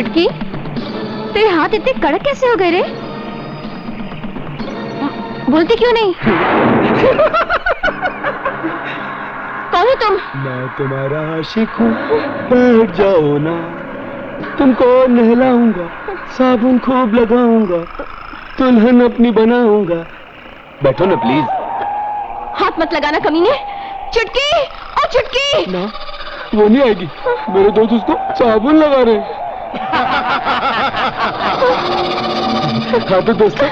चुटकी, तेरे हाथ इतने कड़क कैसे हो गए रे? बोलती क्यों नहीं? कौन हो तुम? मैं तुम्हारा आशिक हूँ, बैठ जाओ ना, तुमको नहलाऊंगा, साबुन खूब लगाऊंगा, दुल्हन अपनी बनाऊंगा। बैठो ना प्लीज। हाथ मत लगाना कमीने। चुटकी, ओ चुटकी। ना, वो नहीं आएगी, मेरे दोस्त उसको साबुन लगा रहे हैं। हाँ तो दोस्तों,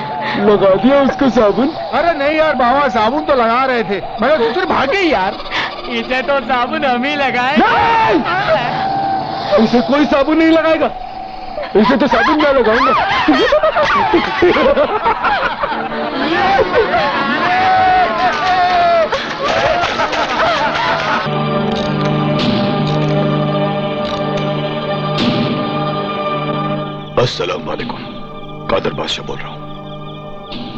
लगा दिया उसको साबुन। अरे नहीं यार बाबा, साबुन तो लगा रहे थे, मगर तू सिर्फ भागे यार। इसे तो साबुन हम ही लगाए। इसे कोई साबुन नहीं लगाएगा, इसे तो साबुन मैं लगाऊंगा। अस्सलाम वालेकुम, कादर बादशाह बोल रहा हूं।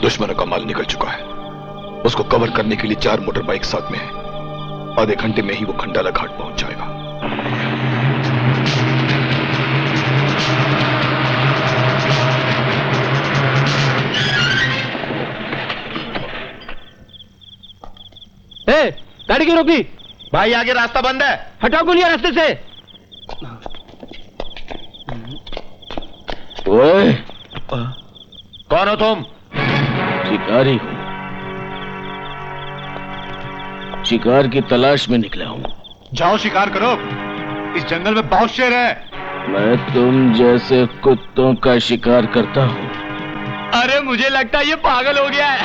दुश्मनों का माल निकल चुका है, उसको कवर करने के लिए 4 मोटर बाइक साथ में है। आधे घंटे में ही वो खंडाला घाट पहुंच जाएगा। गाड़ी क्यों रोकी? भाई आगे रास्ता बंद है। हटाओ गोलियां रास्ते से। ओए, कौन हो तुम? शिकारी हूं, शिकार की तलाश में निकला हूं। जाओ शिकार करो, इस जंगल में बहुत शेर है। मैं तुम जैसे कुत्तों का शिकार करता हूं। अरे मुझे लगता है ये पागल हो गया है।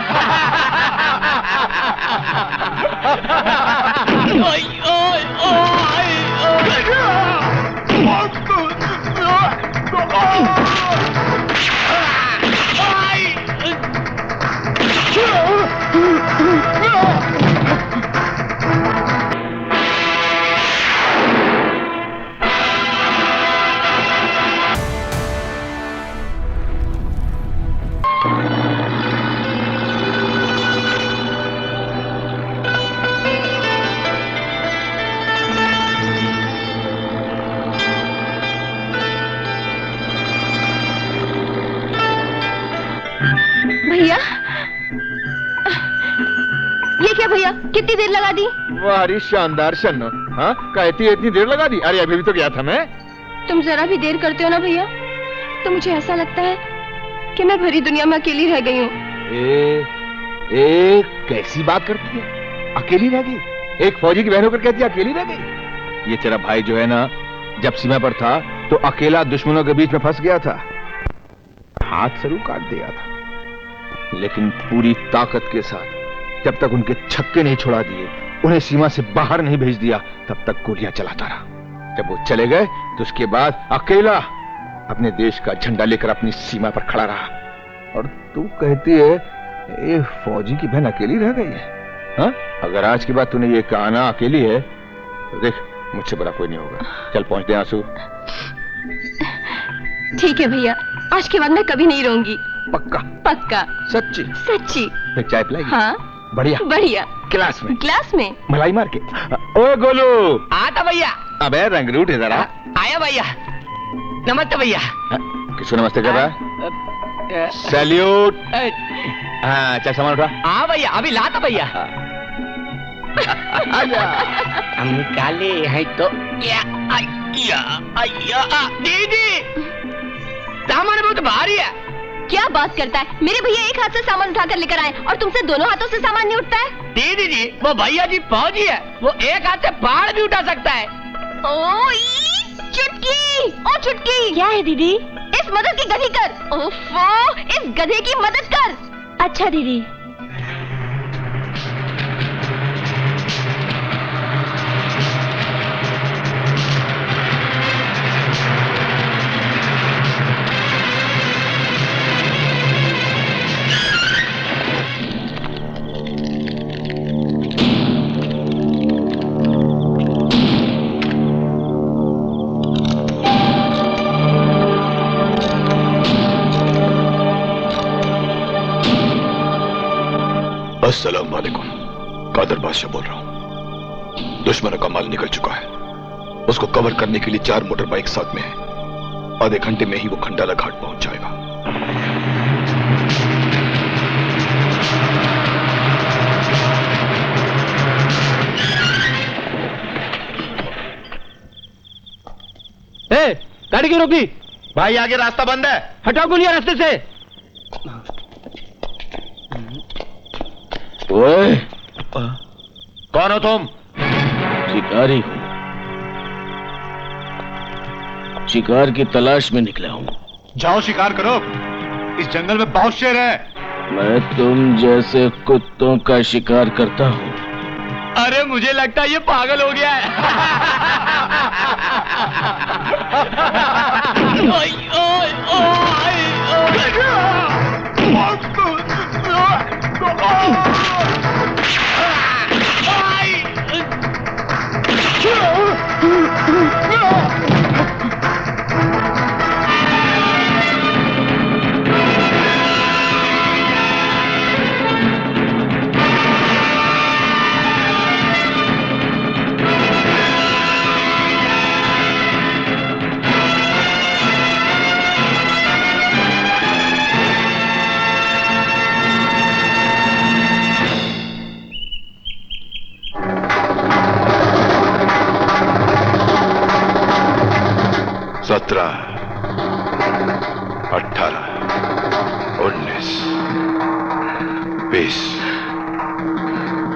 ओए, ओए, ओए, भैया, ये क्या भैया, कितनी देर लगा दी? वाह शानदार शन्नो। हाँ कहती है इतनी देर लगा दी? अरे अभी भी तो गया था मैं। तुम जरा भी देर करते हो ना भैया, तो मुझे ऐसा लगता है कि मैं भरी दुनिया में अकेली रह गई हूँ। कैसी बात करती है, अकेली रह गई? एक फौजी की बहन होकर कहती है अकेली रह गई? ये तेरा भाई जो है ना, जब सीमा पर था तो अकेला दुश्मनों के बीच में फंस गया था, हाथ जरूर काट दिया था, लेकिन पूरी ताकत के साथ जब तक उनके छक्के नहीं छुड़ा दिए, उन्हें सीमा से बाहर नहीं भेज दिया, तब तक गोलियां चलाता रहा। जब वो चले गए तो उसके बाद अकेला अपने देश का झंडा लेकर अपनी सीमा पर खड़ा रहा। और तू कहती है ये फौजी की बहन अकेली रह गई है? हाँ? अगर आज के बाद तूने ये कहा ना अकेली है, तो देख मुझसे बड़ा कोई नहीं होगा। चल पहुंच दे आंसू। ठीक है भैया, आज के बाद मैं कभी नहीं रोऊंगी। पक्का? पक्का। सच्ची? सच्ची। फिर चाय पिलाएगी? हाँ बढ़िया बढ़िया। गिलास में? ग्लास में। मलाई मार के। ओए गोलू, आता भैया। अबे रंगरूट है जरा। आया भैया। नमस्ते भैया। किसको नमस्ते कर रहा है? सैल्यूट। हाँ चल सामान उठा। हाँ भैया, अभी लाता भैया। हम निकाले हैं तो क्या? दीदी, सामान बहुत भारी है। क्या बात करता है? मेरे भैया एक हाथ से सामान उठाकर लेकर आए और तुमसे दोनों हाथों से सामान नहीं उठता है? दीदी जी, वो भैया जी फौजी है, वो एक हाथ से पहाड़ भी उठा सकता है। ओ चुटकी, ओ चुटकी। क्या है दीदी? इस मदद की गधी कर। ओफो, इस गधे की मदद कर। अच्छा दीदी। अस्सलाम वालेकुम, कादर बादशाह बोल रहा हूं। दुश्मनों का माल निकल चुका है, उसको कवर करने के लिए 4 मोटर बाइक साथ में है। आधे घंटे में ही वो खंडाला घाट पहुंच जाएगा। गाड़ी क्यों रोकी? भाई आगे रास्ता बंद है। हटाओ गोलियां रास्ते से। ओए, कौन हो तुम? शिकारी हूं, शिकार की तलाश में निकला हूं। जाओ शिकार करो, इस जंगल में बहुत शेर है। मैं तुम जैसे कुत्तों का शिकार करता हूं। अरे मुझे लगता है ये पागल हो गया है। ओए, ओए, ओए, सत्रह, 18, 19, 20,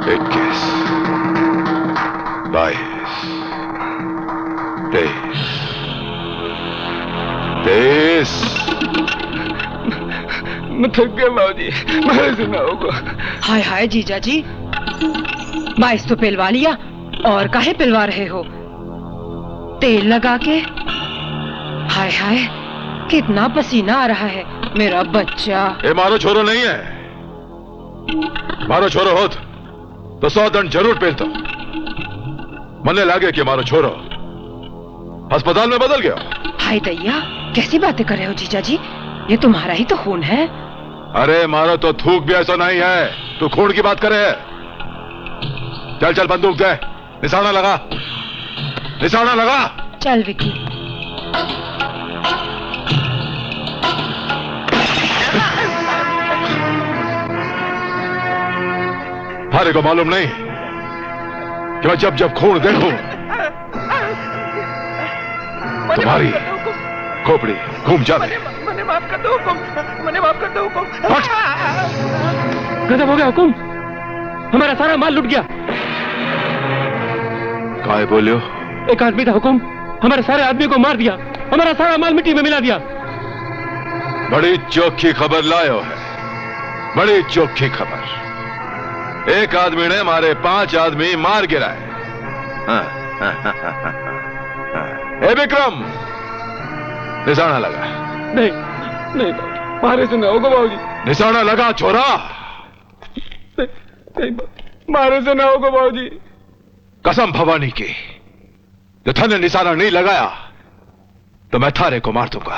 21, 22, 23। मैं थक गया बाबूजी, मेरे से ना होगा। हाय हाय जीजा जी, 22 तो पिलवा लिया, और काहे पिलवा रहे हो? तेल लगा के। हाय हाय, कितना पसीना आ रहा है मेरा बच्चा। ये मारो छोरो नहीं है। मारो छोरो होत तो 100 दंड जरूर पेलता। मने लागे कि मारो छोरो अस्पताल में बदल गया। हाय दैया, कैसी बातें कर रहे हो जीजा जी? ये तुम्हारा ही तो खून है। अरे मारो तो थूक भी ऐसा नहीं है, तू खून की बात करे। चल चल बंदूक दे, निशाना लगा, निशाना लगा। चल विकी। हारे को मालूम नहीं कि मैं जब जब खून देखूं तुम्हारी खोपड़ी घूम जाती। मैंने माफ कर दो हुकुम, मैंने माफ कर दो हुकुम। गजब हो गया हुकुम, हमारा सारा माल लुट गया। काय बोलियो? एक आदमी था हुकुम, हमारे सारे आदमी को मार दिया, हमारा सारा माल मिट्टी में मिला दिया। बड़ी चौखी खबर लायो है, बड़ी चौखी खबर। एक आदमी ने हमारे 5 आदमी मार गिराए। ए विक्रम, निशाना लगा। नहीं नहीं, मारे से ना होगा बाबूजी। निशाना लगा छोरा। नहीं, मारे से ना होगा बाबूजी। कसम भवानी की, जो थाने निशाना नहीं लगाया तो मैं थारे को मार दूंगा।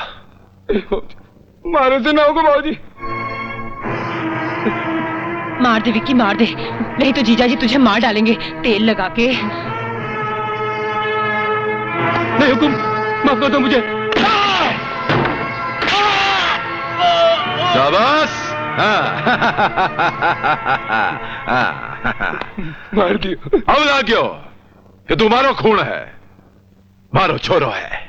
मारे से ना होगा बाबूजी। मार दे विक्की, मार दे, नहीं तो जीजा जी तुझे मार डालेंगे तेल लगा के। नहीं हुकुम, माफ कर दो मुझे। शाबाश। मार दियो। अब ना क्यों कि तुम्हारो खून है, मारो छोरो है।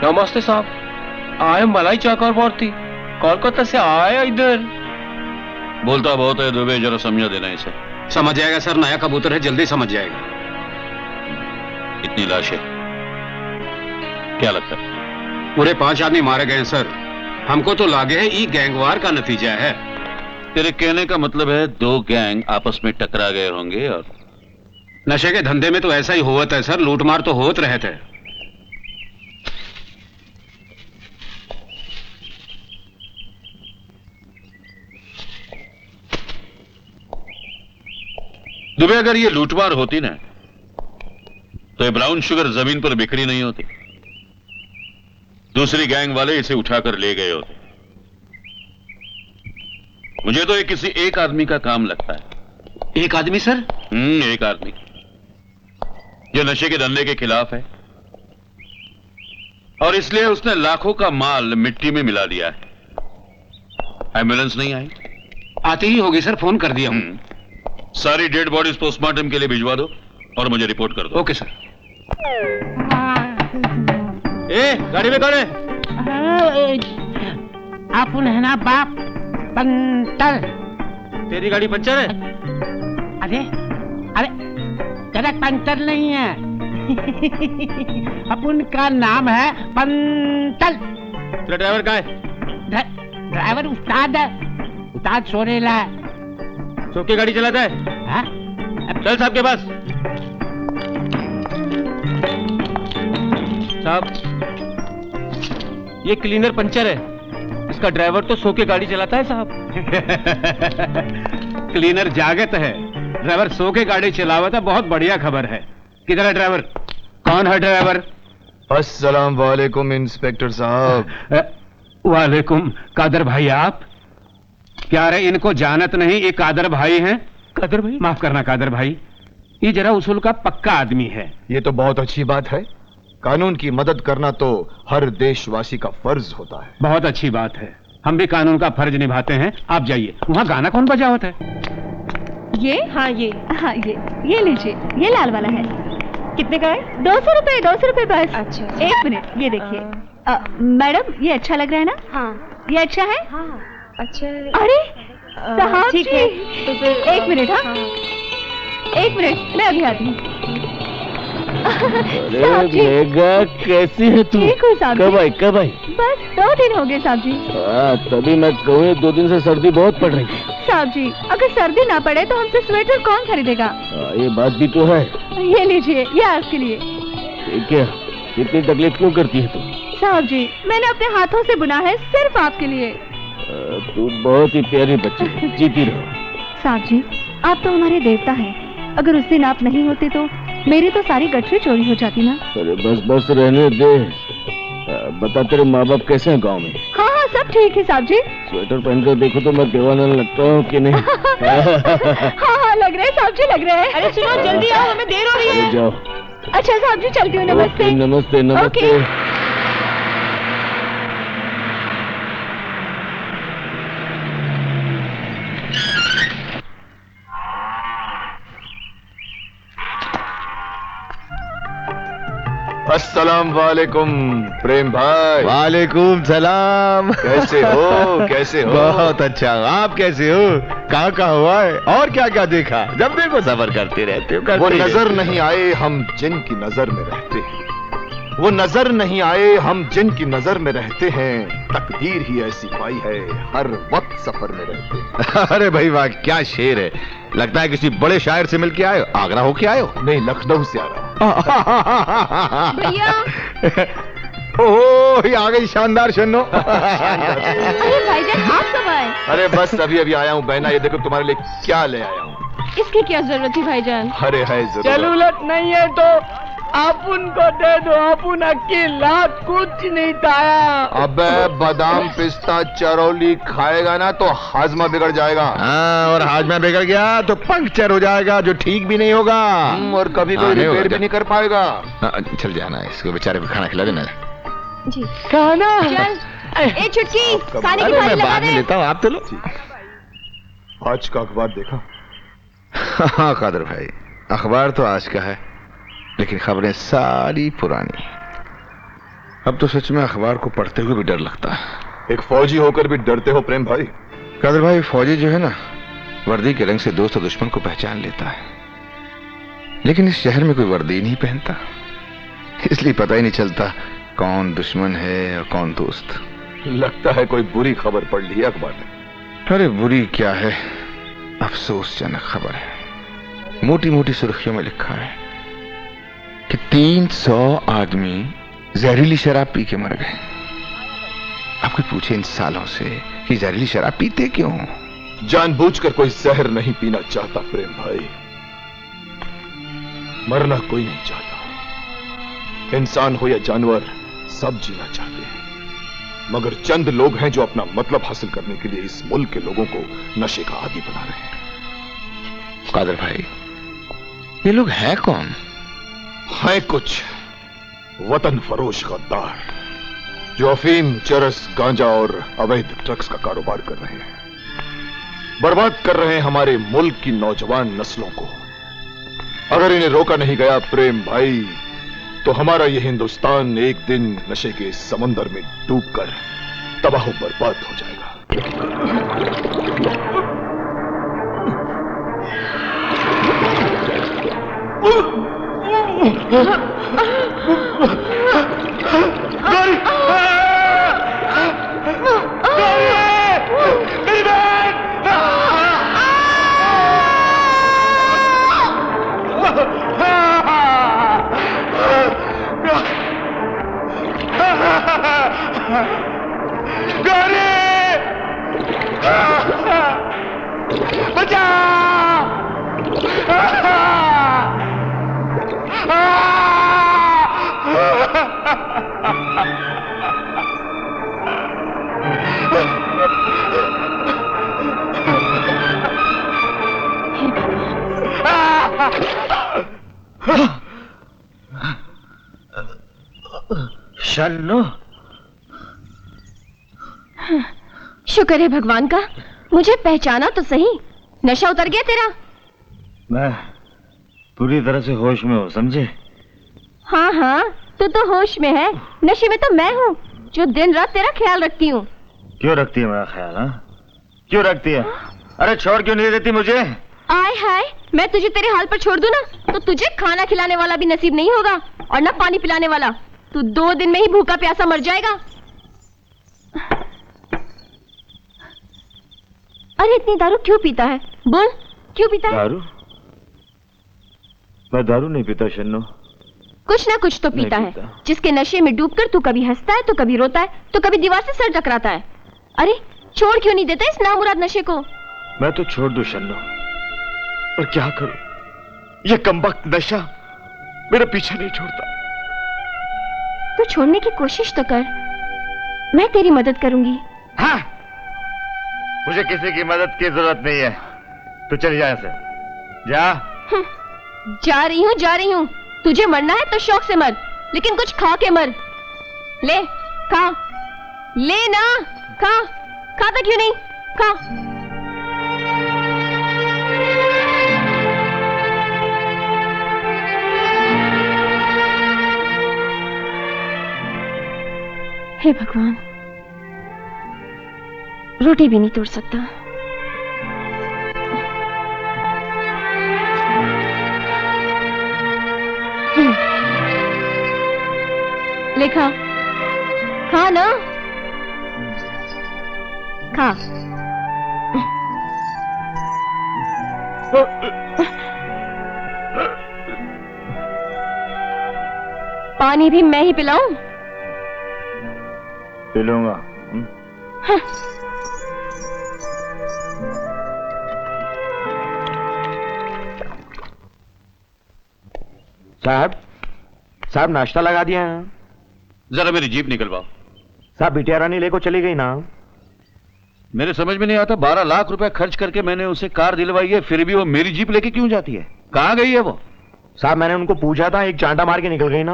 नमस्ते साहब, आए मलाई चक्रवर्ती, कोलकाता से आए इधर। बोलता बहुत है दुबे, जरा समझा देना इसे। समझ जाएगा सर, नया कबूतर है, जल्दी समझ जाएगा। इतनी लाशें, क्या लगता है? पूरे 5 आदमी मारे गए हैं सर। हमको तो लागे है ये गैंगवार का नतीजा है। तेरे कहने का मतलब है 2 गैंग आपस में टकरा गए होंगे और नशे के धंधे में तो ऐसा ही होता है सर, लूटमार तो होत रहे थे। दुबे, अगर ये लूटमार होती ना तो ये ब्राउन शुगर जमीन पर बिखरी नहीं होती। दूसरी गैंग वाले इसे उठाकर ले गए होते। मुझे तो ये किसी एक आदमी का काम लगता है। एक आदमी सर? एक आदमी जो नशे के धंधे के खिलाफ है और इसलिए उसने लाखों का माल मिट्टी में मिला दिया है। एम्बुलेंस नहीं आई? आते ही होगी सर, फोन कर दिया हूं। सारी डेड बॉडीज पोस्टमार्टम के लिए भिजवा दो और मुझे रिपोर्ट कर दो। Okay sir. गाड़ी में कौन है? अपन है ना बाप पंटर। तेरी गाड़ी पंचर है? अरे अरे तेरा पंटर नहीं है। अपन का नाम है पंतल। तेरा ड्राइवर कहाँ है? ड्राइवर उस्ताद है, उस्ताद सोरेला है। सो के गाड़ी चलाता है? हाँ? चल साहब के पास। साहब, ये क्लीनर पंचर है, इसका ड्राइवर तो सो के गाड़ी चलाता है साहब। क्लीनर जागत है, ड्राइवर सो के गाड़ी चलावा था। बहुत बढ़िया खबर है। किधर है ड्राइवर? कौन है ड्राइवर? अस्सलाम वालेकुम इंस्पेक्टर साहब। वालेकुम। कादर भाई आप? क्या रे, इनको जानत नहीं, ये कादर भाई हैं? कादर भाई? माफ करना कादर भाई, ये जरा उसूल का पक्का आदमी है। ये तो बहुत अच्छी बात है। कानून की मदद करना तो हर देशवासी का फर्ज होता है। बहुत अच्छी बात है, हम भी कानून का फर्ज निभाते हैं। आप जाइए। वहाँ गाना कौन बजा होता है? ये हाँ ये लीजिए, ये लाल वाला है। कितने का है? 200 रुपए, 200 रुपए बस। अच्छा, एक मिनट, ये देखिए। मैडम, ये अच्छा लग रहा है ना? हाँ। ये अच्छा है? हाँ अच्छा। अरे साहब जी, तो फिर एक मिनट। हाँ एक मिनट, मैं अभी आती हूँ। अरे मेघा, कैसी है तू? ठीक हूँ साहब। कब आई? बस 2 दिन हो गए साहब जी। तभी मैं कहूँ 2 दिन से सर्दी बहुत पड़ रही है। साहब जी, अगर सर्दी ना पड़े तो हमसे स्वेटर कौन खरीदेगा? ये बात भी तो है। ये लीजिए, ये आपके लिए। क्या इतनी तकलीफ क्यों करती है तू? साहब जी, मैंने अपने हाथों से बुना है, सिर्फ आपके लिए। तू बहुत ही प्यारी बच्ची, जीती रहो। साहब जी, आप तो हमारे देवता हैं। अगर उस दिन आप नहीं होते तो मेरी तो सारी गठरी चोरी हो जाती ना। अरे बस रहने दे। बता, तेरे माँ बाप कैसे हैं गांव में? हाँ, सब ठीक है साहब जी। स्वेटर पहनकर देखो तो मैं दीवाना लगता हूँ कि नहीं? हाँ लग रहे हैं साहब जी, लग रहे हैं। अरे सुनो, जल्दी आओ, हमें देर हो रही है। जाओ। अच्छा साहब जी, चलती हूँ। नमस्ते। नमस्ते नमस्ते। अस्सलाम वालेकुम प्रेम भाई। वालेकुम सलाम। कैसे हो? बहुत अच्छा। आप कैसे हो? कहाँ हुआ है और क्या क्या देखा? जब देखो सफर करते रहते हो। वो नजर नहीं आए हम जिनकी नजर में रहते हैं। वो नजर नहीं आए हम जिनकी नजर में रहते हैं। तकदीर ही ऐसी पाई है, हर वक्त सफर में रहते हैं। अरे भाई वाह, क्या शेर है। लगता है किसी बड़े शायर से मिलके आए हो। आगरा होके आए हो? नहीं, लखनऊ से आ रहा हूँ। भैया। ओह, ये आ गई शानदार शन्नो। अरे भाईजान, आप कब आए? अरे बस अभी आया हूँ बहना। ये देखो तुम्हारे लिए क्या ले आया हूँ। इसकी क्या जरूरत थी भाईजान? अरे है जरूर। जरूरत नहीं है तो आप उनको दे दो। अपन अकेला कुछ नहीं खाया। अबे बादाम पिस्ता चरौली खाएगा ना तो हाजमा बिगड़ जाएगा। हाँ, और हाजमा बिगड़ गया तो पंक्चर हो जाएगा, जो ठीक भी नहीं होगा। और कभी कोई रिपेयर भी नहीं कर पाएगा। चल जाना, इसको बेचारे को खाना खिला देना जी। खाना? चल, एक चुटकी खाने की अरे थाली मैं लगा बाद में दे। लेता हूँ, आप तो लो। आज का अखबार देखा? हाँ कादर भाई, अखबार तो आज का है, लेकिन खबरें सारी पुरानी। अब तो सच में अखबार को पढ़ते हुए भी डर लगता है। एक फौजी होकर भी डरते हो प्रेम भाई? कादर भाई, फौजी जो है ना, वर्दी के रंग से दोस्त और दुश्मन को पहचान लेता है, लेकिन इस शहर में कोई वर्दी नहीं पहनता, इसलिए पता ही नहीं चलता कौन दुश्मन है और कौन दोस्त। लगता है कोई बुरी खबर पढ़ ली है अखबार में। अरे बुरी क्या है, अफसोसजनक खबर है। मोटी मोटी सुर्खियों में लिखा है कि 300 आदमी जहरीली शराब पी के मर गए। अब कोई पूछे इन सालों से कि जहरीली शराब पीते क्यों? जानबूझकर कोई जहर नहीं पीना चाहता प्रेम भाई, मरना कोई नहीं चाहता। इंसान हो या जानवर, सब जीना चाहते हैं। मगर चंद लोग हैं जो अपना मतलब हासिल करने के लिए इस मुल्क के लोगों को नशे का आदी बना रहे हैं। कादर भाई, ये लोग हैं कौन? हैं कुछ वतन फरोश गद्दार जो अफीम, चरस, गांजा और अवैध ड्रग्स का कारोबार कर रहे हैं। बर्बाद कर रहे हैं हमारे मुल्क की नौजवान नस्लों को। अगर इन्हें रोका नहीं गया प्रेम भाई, तो हमारा यह हिंदुस्तान एक दिन नशे के समंदर में डूबकर तबाह बर्बाद हो जाएगा। शन्नो, शुक्र है भगवान का, मुझे पहचाना तो सही। नशा उतर गया तेरा? मैं पूरी तरह से होश में हूँ, समझे? हाँ हाँ, तू तो होश में है। नशे में तो मैं हूँ जो दिन रात तेरा ख्याल रखती हूँ। क्यों रखती है मेरा ख्याल? हाँ, क्यों रखती है? अरे छोड़ क्यों नहीं देती मुझे? आय हाय, मैं तुझे तेरे हाल पर छोड़ दूं ना, तो तुझे खाना खिलाने वाला भी नसीब नहीं होगा और ना पानी पिलाने वाला। तू 2 दिन में ही भूखा प्यासा मर जाएगा। अरे इतनी दारू क्यों पीता है? बोल, क्यों पीता है? दारू? मैं दारू नहीं पीता शन्नो। कुछ ना कुछ तो पीता है, जिसके नशे में डूबकर तू कभी हंसता है तो कभी रोता है तो कभी दीवार से सर टकराता है। अरे छोड़ क्यों नहीं देता इस नामुराद नशे को? मैं तो छोड़ दूं शन्नो, पर क्या करूं? ये कमबख्त नशा मेरा पीछा नहीं छोड़ता। तू छोड़ने की कोशिश तो कर, मैं तेरी मदद करूंगी। हाँ, मुझे किसी की मदद की जरूरत नहीं है। तू चल जा से, जा। जा रही हूँ। तुझे मरना है तो शौक से मर, लेकिन कुछ खा के मर। ले खा, ले ना, खा। खाता क्यों नहीं? खा। हे भगवान, रोटी भी नहीं तोड़ सकता। ले खा, खा ना, खा। पानी भी मैं ही पिलाऊं? पी लूंगा। साहब नाश्ता लगा दिया है। जरा मेरी जीप निकलवाओ। साहब बिटिया रानी लेको चली गई ना। मेरे समझ में नहीं आता, 12 लाख रुपए खर्च करके मैंने उसे कार दिलवाई है, फिर भी वो मेरी जीप लेके क्यों जाती है? कहां गई है वो? साहब मैंने उनको पूछा था, एक चांटा मार के निकल गई ना।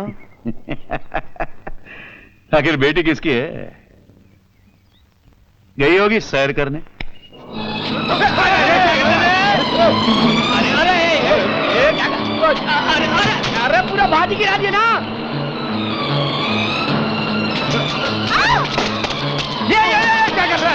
आखिर बेटी किसकी है? गई होगी सैर करने। अरे पूरा भाजी गिरा दिया ना। ये क्या कर रहा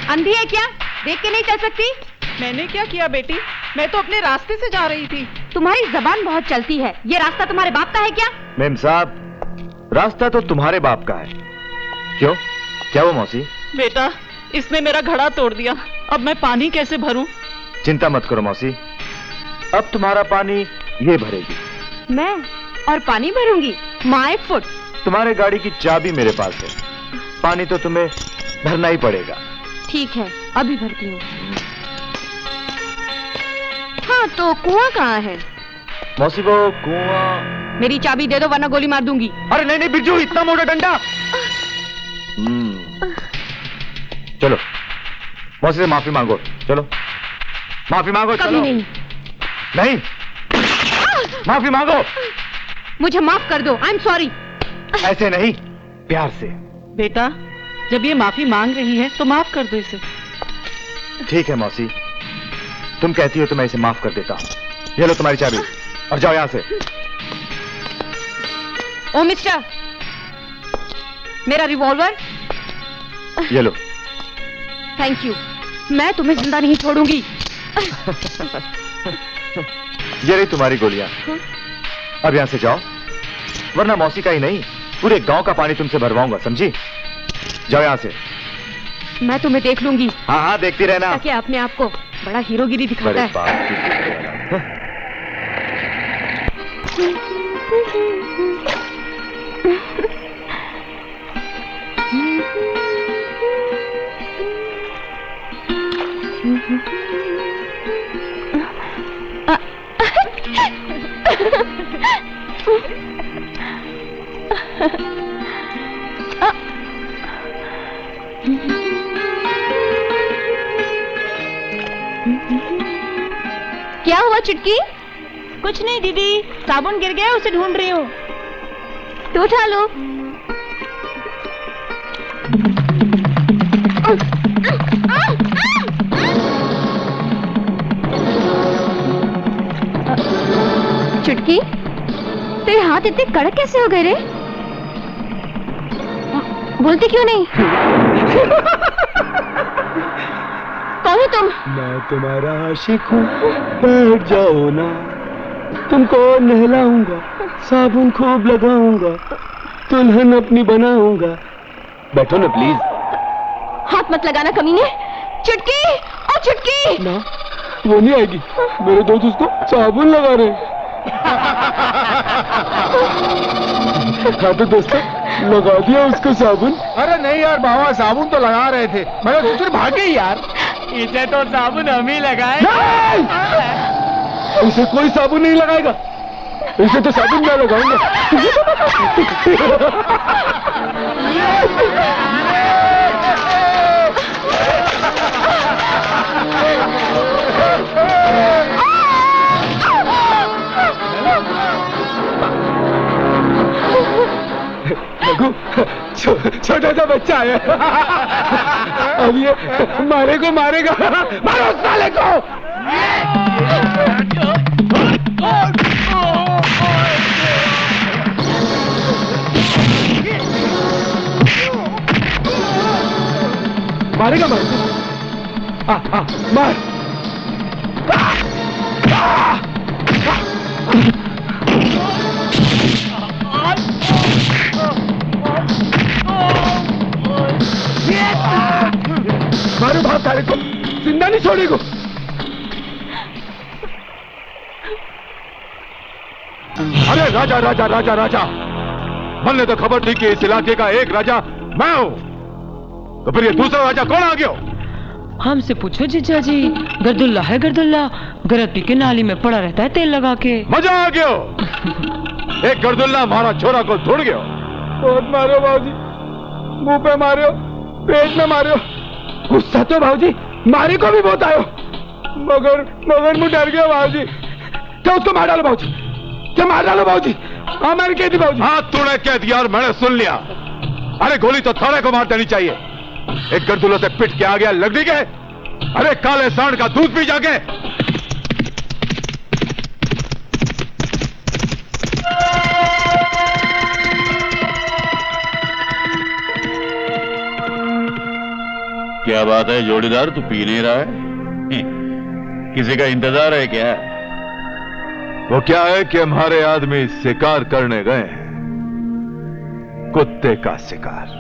अंधी है क्या? देख के नहीं चल सकती? मैंने क्या किया बेटी, मैं तो अपने रास्ते से जा रही थी। तुम्हारी जबान बहुत चलती है। ये रास्ता तुम्हारे बाप का है क्या? मेम साहब, रास्ता तो तुम्हारे बाप का है। क्यों, क्या वो मौसी? बेटा, इसने मेरा घड़ा तोड़ दिया, अब मैं पानी कैसे भरूं? चिंता मत करो मौसी, अब तुम्हारा पानी ये भरेगी। मैं और पानी भरूंगी? My foot. तुम्हारे गाड़ी की चाबी मेरे पास है, पानी तो तुम्हें भरना ही पड़ेगा। ठीक है, अभी भरती हूँ। हाँ, तो कुआं कहाँ है? मौसी वो कुआं। मेरी चाबी दे दो वरना गोली मार दूंगी। अरे नहीं नहीं बिरजू, इतना मोटा डंडा। चलो मौसी से माफी मांगो, चलो माफी मांगो। कभी चलो। नहीं। नहीं, माफी मांगो। मुझे माफ कर दो, आई एम सॉरी। ऐसे नहीं, प्यार से। बेटा, जब ये माफी मांग रही है तो माफ कर दो इसे। ठीक है मौसी, तुम कहती हो तो मैं इसे माफ कर देता हूँ। ये लो तुम्हारी चाबी और जाओ यहाँ से। ओ मिस्टर, मेरा रिवॉल्वर। ये लो। थैंक यू, मैं तुम्हें जिंदा नहीं छोड़ूंगी। ये रही तुम्हारी गोलियां, अब यहाँ से जाओ, वरना मौसी का ही नहीं पूरे गांव का पानी तुमसे भरवाऊंगा, समझी? जाओ यहाँ से। मैं तुम्हें देख लूंगी। हाँ हाँ, देखती रहना। ताकि अपने आप को बड़ा हीरोगिरी दिखाता बड़े है। बाप की। क्या हुआ चुटकी? कुछ नहीं दीदी, साबुन गिर गया, उसे ढूंढ रही हूँ। तो उठा लो। चुटकी, तेरे हाथ इतने कड़क कैसे हो गए रे? बोलती क्यों नहीं? कौन हो तुम? मैं तुम्हारा आशिक हूँ, बैठ जाओ ना, तुमको नहलाऊंगा, साबुन खूब लगाऊंगा, दुल्हन अपनी बनाऊंगा। बैठो ना प्लीज। हाथ मत लगाना कमीने। चुटकी, ओ चुटकी। ना, वो नहीं आएगी, मेरे दोस्त उसको साबुन लगा रहे हैं। हाँ तो दोस्तों, लगा दिया उसको साबुन। अरे नहीं यार बाबा, साबुन तो लगा रहे थे, मैं तो फिर भाग गई यार। इसे तो साबुन हम ही लगाए। इसे कोई साबुन नहीं लगाएगा, इसे तो साबुन मैं लगाऊंगा। रघु, छोटा सा बच्चा है, अब ये मारेगा। मारो साले को। मारेगा, मार। मारो भाग साले को, जिंदा नहीं छोड़ेगा। अरे राजा, मन ने तो खबर दी कि इस इलाके का एक राजा मैं हूं, तो फिर ये दूसरा राजा कौन आ गया? हमसे पूछो जीजा जी। गर्दुल्ला है, गर्दुल्ला गरत पी के नाली में पड़ा रहता है तेल लगा के। मजा आ गया। एक गर्दुल्ला हमारा छोरा को ढूंढ गया। बहुत मारो भाजी, मुंह पे मारो, पेट में मारो। गुस्सा तो भाजी मारे को भी बहुत आयो, मगर मुंह डर गया भाजी। क्या उसको मार डालो भाजी, क्या मार डालो भाजी। हाँ मैंने कह दी भाजी। हाँ तूने कह दिया और मैंने सुन लिया। अरे गोली तो थाने को मार देनी चाहिए। एक गर्दुल्ला से पिट के आ गया लगनी के। अरे काले सांड का दूध पी जाके। क्या बात है जोड़ीदार, तू पी नहीं रहा है? किसी का इंतजार है क्या? वो क्या है कि हमारे आदमी शिकार करने गए हैं, कुत्ते का शिकार।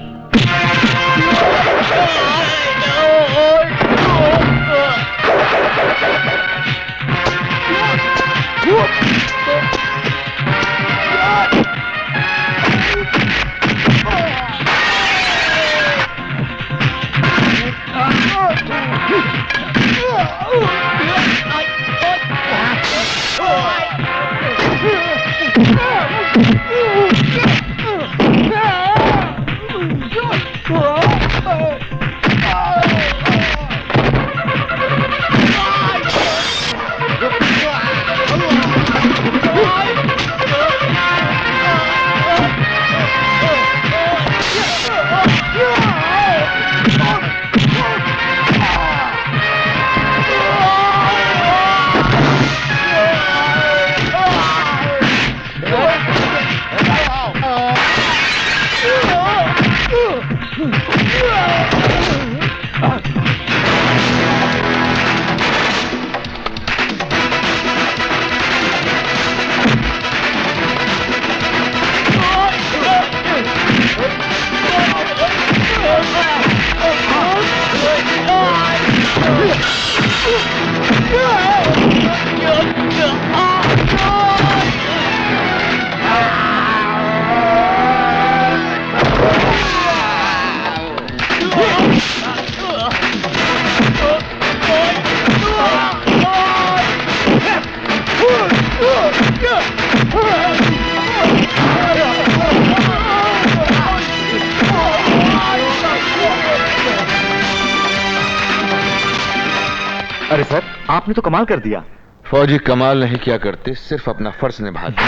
अरे सर, आपने तो कमाल कर दिया। फौजी कमाल नहीं किया करते, सिर्फ अपना फर्ज निभाते।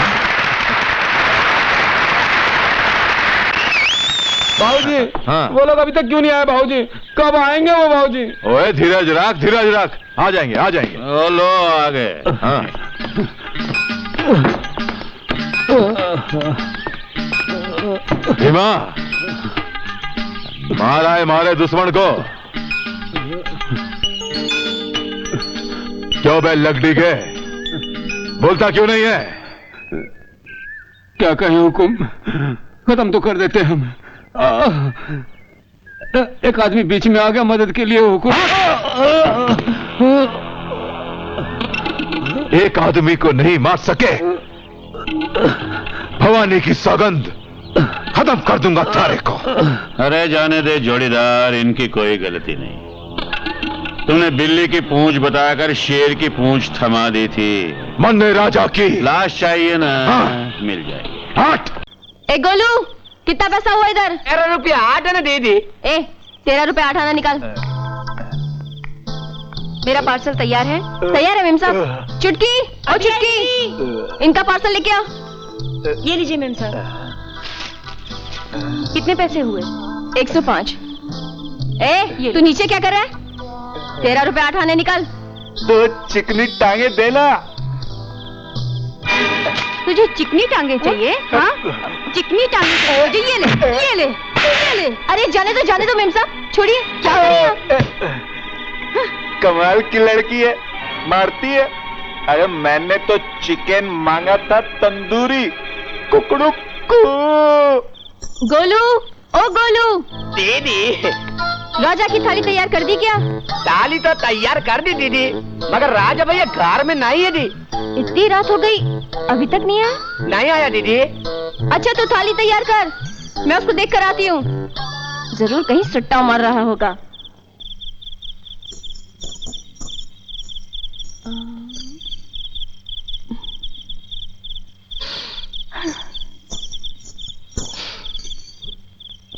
भाऊजी, हाँ। वो लोग अभी तक क्यों नहीं आए भाऊजी? कब आएंगे वो भाऊजी? ओए धीरज रख, धीरज रख, आ जाएंगे, आ जाएंगे। ओ लो आ गए। हाँ। भीमा, मारा है मारे दुश्मन को। क्यों बे लकड़ी के, बोलता क्यों नहीं है? क्या कहें हुकुम, खत्म तो कर देते हम। एक आदमी बीच में आ गया मदद के लिए हुकुम। एक आदमी को नहीं मार सके, भवानी की सौगंध, खत्म कर दूंगा तारे को। अरे जाने दे जोड़ीदार, इनकी कोई गलती नहीं। तूने बिल्ली की पूंछ बताकर शेर की पूंछ थमा दी थी। मन ने राजा की लाश चाहिए ना? हाँ। मिल जाएगी। हट। ए गोलू, कितना पैसा हुआ इधर? 13 रुपया 8 आना दे दी। ए 13 रुपए 8 आना निकाल। मेरा पार्सल तैयार है? तैयार है मेम साहब। चुटकी, ओ चुटकी, इनका पार्सल लेके आओ। ये लीजिए मेम साहब। कितने पैसे हुए? 105। ए, तू नीचे क्या कर रहा है? 13 रुपए 8 आने निकाल। तो चिकनी टांगे देना। तुझे चिकनी टांगे चाहिए? हाँ, चिकनी टांगे चाहिए तुझे। ये ले, ये ले, ये ले। अरे जाने दो मेम साहब, छोड़िए। क्या कर रही हैं आप? कमाल की लड़की है, मारती है। अरे मैंने तो चिकन मांगा था तंदूरी, कुकड़ू को। गोलू, ओ गोलू, दीदी, राजा की थाली तैयार कर दी क्या? ताली तो तैयार कर दी दीदी, मगर राजा भैया घर में नहीं है दी। इतनी रात हो गई, अभी तक नहीं आया? नहीं आया दीदी। अच्छा तो थाली तैयार कर, मैं उसको देख कर आती हूँ। जरूर कहीं सट्टा मार रहा होगा।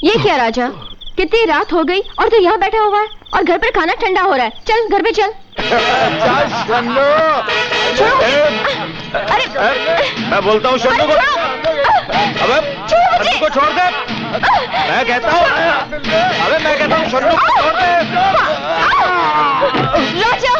ये क्या राजा, कितनी रात हो गई और तू यहाँ बैठा हुआ है और घर पर खाना ठंडा हो रहा है। चल घर पे चल। अरे मैं बोलता हूँ शंभू को। अबे शंभू को छोड़ दे। मैं कहता हूँ, अबे मैं कहता हूँ शंभू को छोड़ दे। राजा,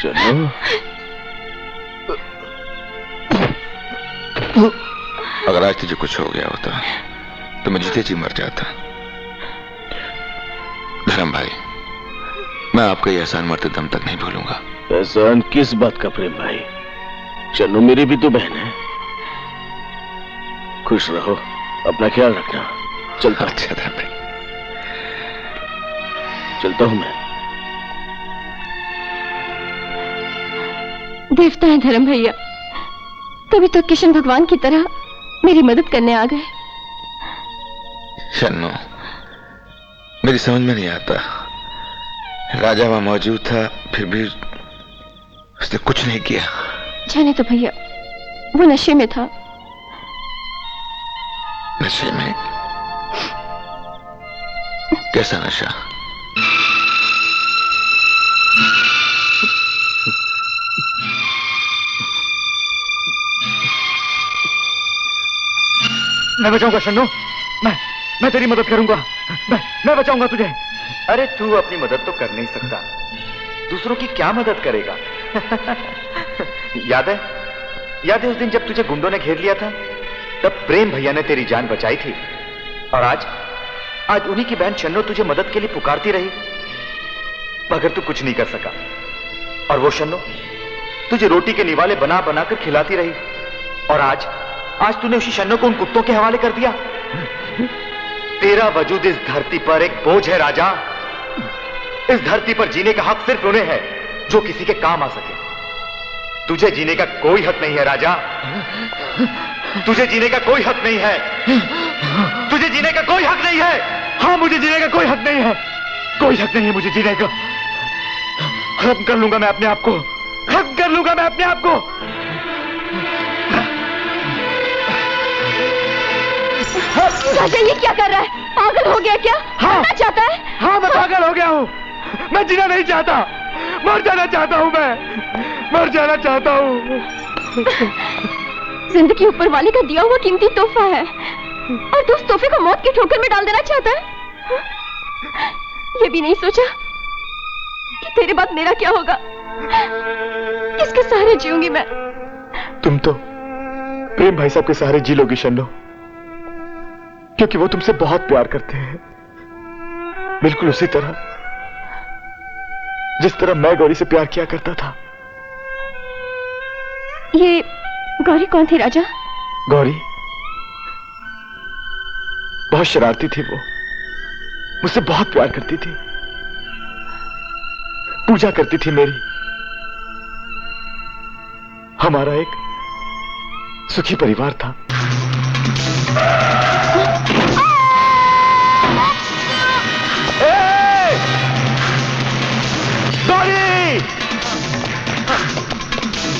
शन्नू, अगर आज तुझे कुछ हो गया होता तो मैं जीते जी मर जाता। धर्म भाई, मैं आपका ये एहसान मरते दम तक नहीं भूलूंगा। एहसान किस बात का प्रेम भाई? शन्नू मेरी भी तो बहन है। खुश रहो, अपना ख्याल रखना। चलता हूं। अच्छा धर्म भाई, चलता हूं मैं। देवता है धर्म भैया, तभी तो किशन भगवान की तरह मेरी मदद करने आ गए। शन्नू, मेरी समझ में नहीं आता, राजा वहां मौजूद था फिर भी उसने कुछ नहीं किया। जाने तो भैया, वो नशे में था। नशे में? कैसा नशा? मैं बचाऊंगा शन्नू, मैं तेरी मदद करूंगा। मैं बचाऊंगा तुझे। अरे तू अपनी मदद तो कर नहीं सकता, दूसरों की क्या मदद करेगा? याद है उस दिन जब तुझे गुंडों ने घेर लिया था, तब प्रेम भैया ने तेरी जान बचाई थी। और आज उन्हीं की बहन शन्नू तुझे मदद के लिए पुकारती रही, मगर तू कुछ नहीं कर सका। और वो शन्नू तुझे रोटी के निवाले बना बनाकर खिलाती रही, और आज तूने उसी शन्नू को उन कुत्तों के हवाले कर दिया। तेरा वजूद इस धरती पर एक बोझ है राजा। इस धरती पर जीने का हक सिर्फ उन्हें है जो किसी के काम आ सके। तुझे जीने का कोई हक नहीं है राजा, तुझे जीने का कोई हक नहीं है, तुझे जीने का कोई हक नहीं है। हाँ, मुझे जीने का कोई हक नहीं है, कोई हक नहीं है मुझे जीने का। खत्म कर लूंगा मैं अपने आप को, खत्म कर लूंगा मैं अपने आप को। राजा ये क्या कर रहा है? पागल हो गया क्या? मरना चाहता है? हाँ, मैं पागल हो गया हूँ। मैं जीना नहीं चाहता, मर जाना चाहता हूँ। मैं मर जाना चाहता हूँ। जिंदगी ऊपर वाले का दिया हुआ कीमती तोहफा है, और तू उस तोहफे को मौत की ठोकर में डाल देना चाहता है। ये भी नहीं सोचा कि तेरे बाद मेरा क्या होगा, किसके सहारे जीऊंगी मैं? तुम तो प्रेम भाई साहब के सहारे जी लोगी शन्नू, क्योंकि वो तुमसे बहुत प्यार करते हैं, बिल्कुल उसी तरह जिस तरह मैं गौरी से प्यार किया करता था। ये गौरी कौन थी राजा? गौरी बहुत शरारती थी, वो मुझसे बहुत प्यार करती थी, पूजा करती थी मेरी। हमारा एक सुखी परिवार था।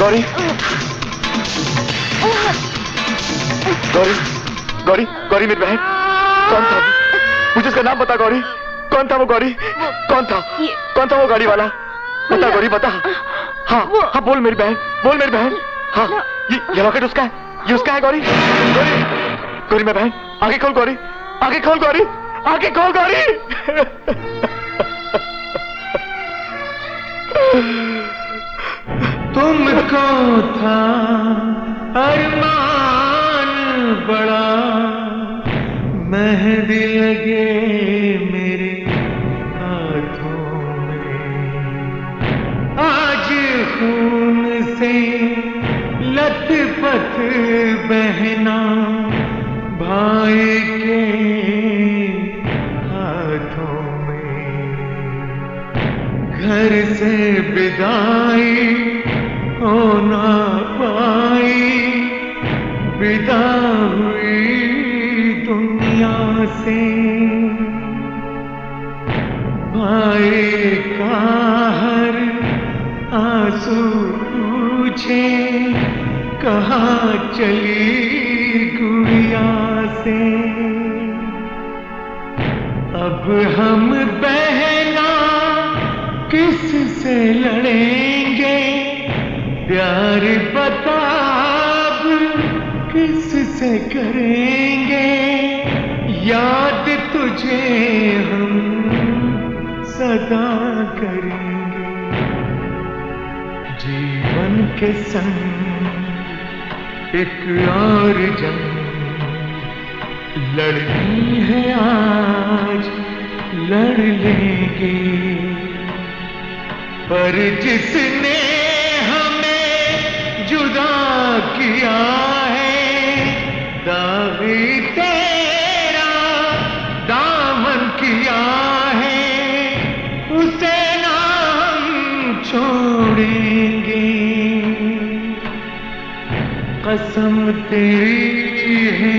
गौरी, गौरी, गौरी, गौरी मेरी बहन। कौन था वो? मुझे उसका नाम बता गौरी। कौन था वो गौरी? कौन था वो गाड़ी वाला? बता गौरी, बता। हाँ हाँ, बोल मेरी बहन, बोल मेरी बहन। हाँ, ये लॉकेट उसका है, ये उसका है गौरी। गौरी, गौरी मेरी बहन, आगे खोल गौरी, आगे खोल गौरी, आगे खोल गौरी। तुमको था अरमान बड़ा, मेहंदी लगे मेरे हाथों में, आज खून से लथपथ बहना भाई के हाथों में, घर से विदाई हो ना पाई, विदा हुई दुनिया से। भाई का हर आंसू पूछे, कहाँ चली गुड़िया से। अब हम बहना किस से लड़ेंगे, प्यार बता किस से करेंगे, याद तुझे हम सदा करेंगे। के संग एक और जंग लड़नी है आज लड़ लेंगे, पर जिसने हमें जुदा किया है दागी तेरा दामन किया है, उसे ना हम छोड़ेंगे, कसम तेरी है